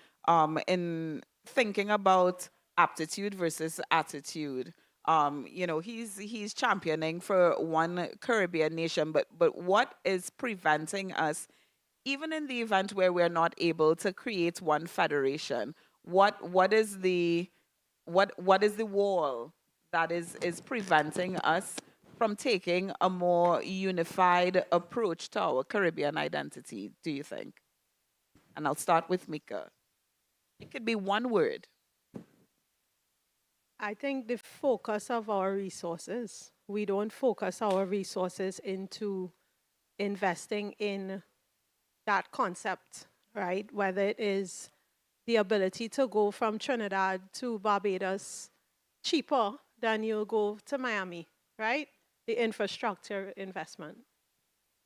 in thinking about aptitude versus attitude. He's championing for one Caribbean nation, but what is preventing us, even in the event where we're not able to create one federation? What is the wall that is preventing us from taking a more unified approach to our Caribbean identity, do you think? And I'll start with Mika. It could be one word.
I think the focus of our resources. We don't focus our resources into investing in that concept, right? Whether it is the ability to go from Trinidad to Barbados cheaper than you'll go to Miami, right? The infrastructure investment.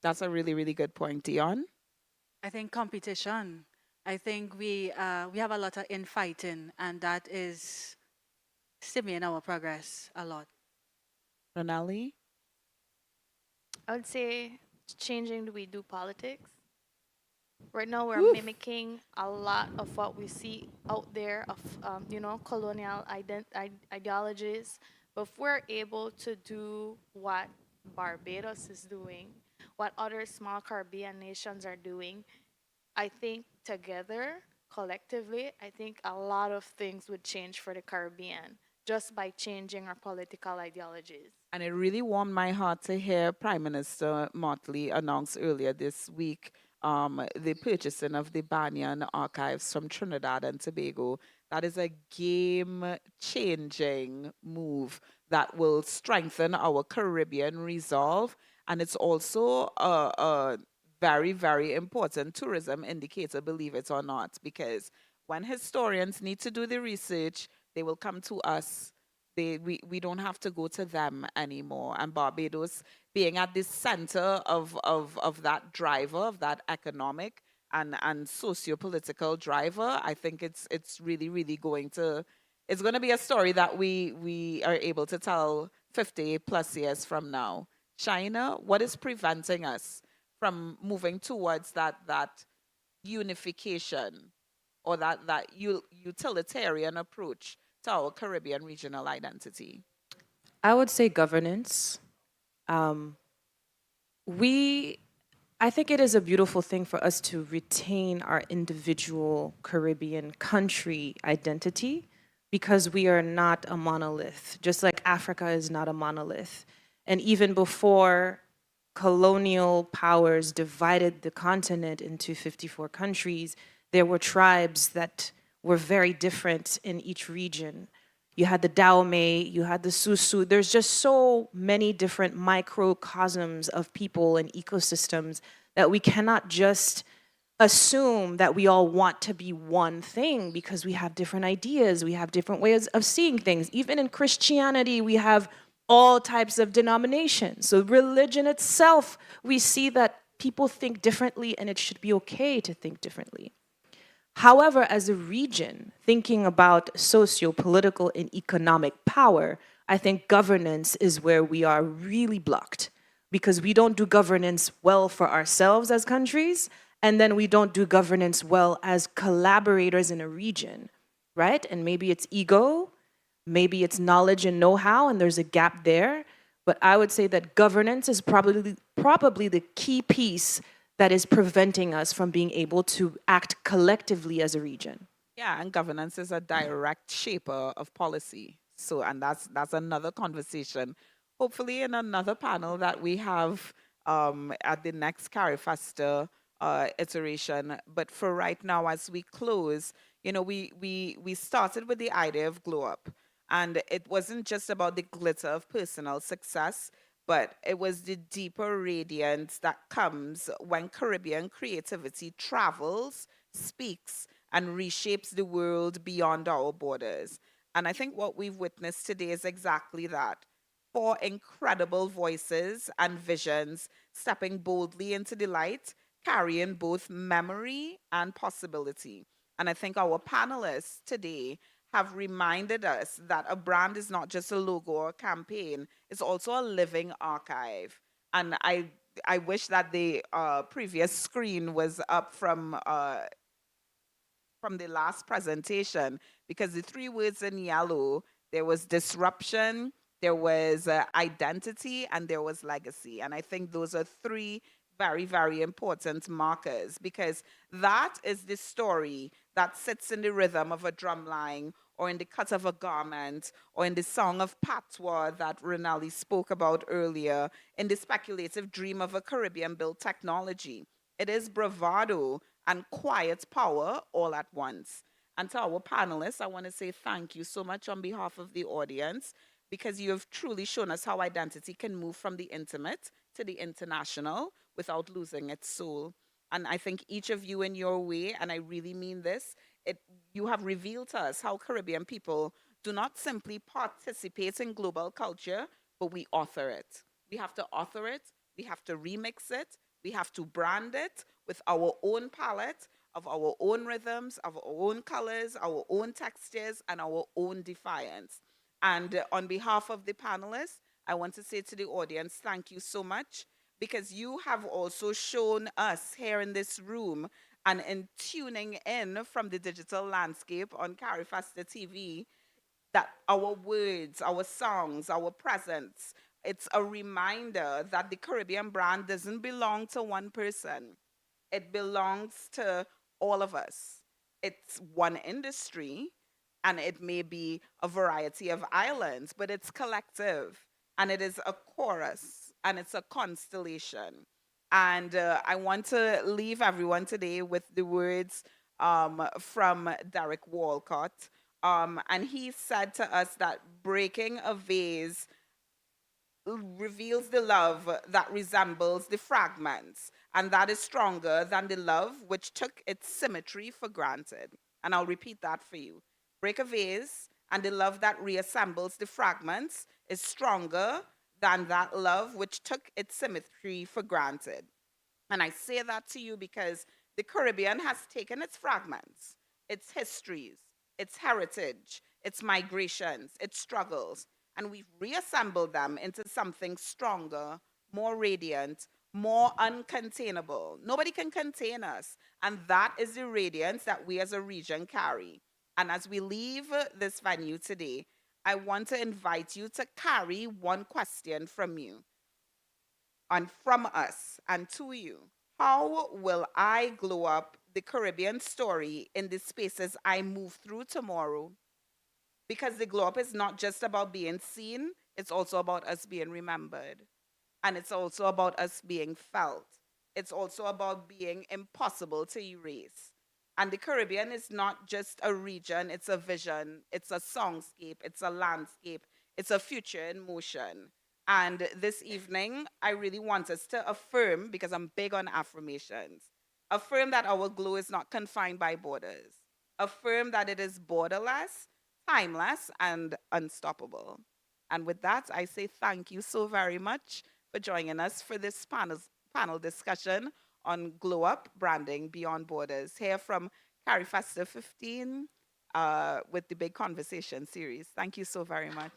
That's a really, really good point. Dion?
I think competition. I think we have a lot of infighting, and that is stemming our progress a lot.
Ronali?
I would say it's changing the way we do politics. Right now, we're mimicking a lot of what we see out there of, colonial ideologies. But if we're able to do what Barbados is doing, what other small Caribbean nations are doing, I think together, collectively, I think a lot of things would change for the Caribbean just by changing our political ideologies.
And it really warmed my heart to hear Prime Minister Motley announce earlier this week the purchasing of the Banyan archives from Trinidad and Tobago. That is a game-changing move that will strengthen our Caribbean resolve. And it's also a very, very important tourism indicator, believe it or not, because when historians need to do the research, they will come to us. We don't have to go to them anymore. And Barbados being at the center of that driver, of that economic and socio-political driver, I think it's really, really going to It's going to be a story that we are able to tell 50 plus years from now. China, what is preventing us from moving towards that unification or that utilitarian approach to our Caribbean regional identity?
I would say governance. Um, we, I think it is a beautiful thing for us to retain our individual Caribbean country identity because we are not a monolith, just like Africa is not a monolith. And even before colonial powers divided the continent into 54 countries, there were tribes that were very different in each region. You had the Dahomey, you had the Susu. There's just so many different microcosms of people and ecosystems that we cannot just assume that we all want to be one thing because we have different ideas, we have different ways of seeing things. Even in Christianity, we have all types of denominations. So religion itself, we see that people think differently and it should be okay to think differently. However, as a region, thinking about socio-political and economic power, I think governance is where we are really blocked because we don't do governance well for ourselves as countries, and then we don't do governance well as collaborators in a region, right? And maybe it's ego, maybe it's knowledge and know-how, and there's a gap there. But I would say that governance is probably the key piece that is preventing us from being able to act collectively as a region.
Yeah, and governance is a direct shaper of policy. So, and that's another conversation. Hopefully, in another panel that we have at the next Carifesta iteration. But for right now, as we close, we started with the idea of glow up, and it wasn't just about the glitter of personal success, but it was the deeper radiance that comes when Caribbean creativity travels, speaks, and reshapes the world beyond our borders. And I think what we've witnessed today is exactly that. Four incredible voices and visions stepping boldly into the light, carrying both memory and possibility. And I think our panelists today have reminded us that a brand is not just a logo or a campaign, it's also a living archive. And I wish that the previous screen was up from the last presentation, because the three words in yellow, there was disruption, there was identity, and there was legacy. And I think those are three very, very important markers, because that is the story that sits in the rhythm of a drum line, or in the cut of a garment, or in the song of patois that Renali spoke about earlier, in the speculative dream of a Caribbean built technology. It is bravado and quiet power all at once. And to our panelists, I want to say thank you so much on behalf of the audience, because you have truly shown us how identity can move from the intimate to the international without losing its soul. And I think each of you in your way, and I really mean this, you have revealed to us how Caribbean people do not simply participate in global culture, but we author it. We have to author it, we have to remix it, we have to brand it with our own palette of our own rhythms, of our own colors, our own textures, and our own defiance. And on behalf of the panelists, I want to say to the audience, thank you so much, because you have also shown us here in this room and in tuning in from the digital landscape on Carifesta TV that our words, our songs, our presence, it's a reminder that the Caribbean brand doesn't belong to one person. It belongs to all of us. It's one industry, and it may be a variety of islands, but it's collective, and it is a chorus, and it's a constellation. And I want to leave everyone today with the words from Derek Walcott. And he said to us that breaking a vase reveals the love that resembles the fragments, and that is stronger than the love which took its symmetry for granted. And I'll repeat that for you. Break a vase, and the love that reassembles the fragments is stronger than that love which took its symmetry for granted. And I say that to you because the Caribbean has taken its fragments, its histories, its heritage, its migrations, its struggles, and we've reassembled them into something stronger, more radiant, more uncontainable. Nobody can contain us, and that is the radiance that we as a region carry. And as we leave this venue today, I want to invite you to carry one question from you and from us and to you. How will I glow up the Caribbean story in the spaces I move through tomorrow? Because the glow up is not just about being seen, it's also about us being remembered. And it's also about us being felt. It's also about being impossible to erase. And the Caribbean is not just a region, it's a vision, it's a songscape, it's a landscape, it's a future in motion. And this evening, I really want us to affirm, because I'm big on affirmations, affirm that our glow is not confined by borders. Affirm that it is borderless, timeless, and unstoppable. And with that, I say thank you so very much for joining us for this panel discussion on Glow Up Branding Beyond Borders, here from Carifesta 15 with the Big Conversation series. Thank you so very much.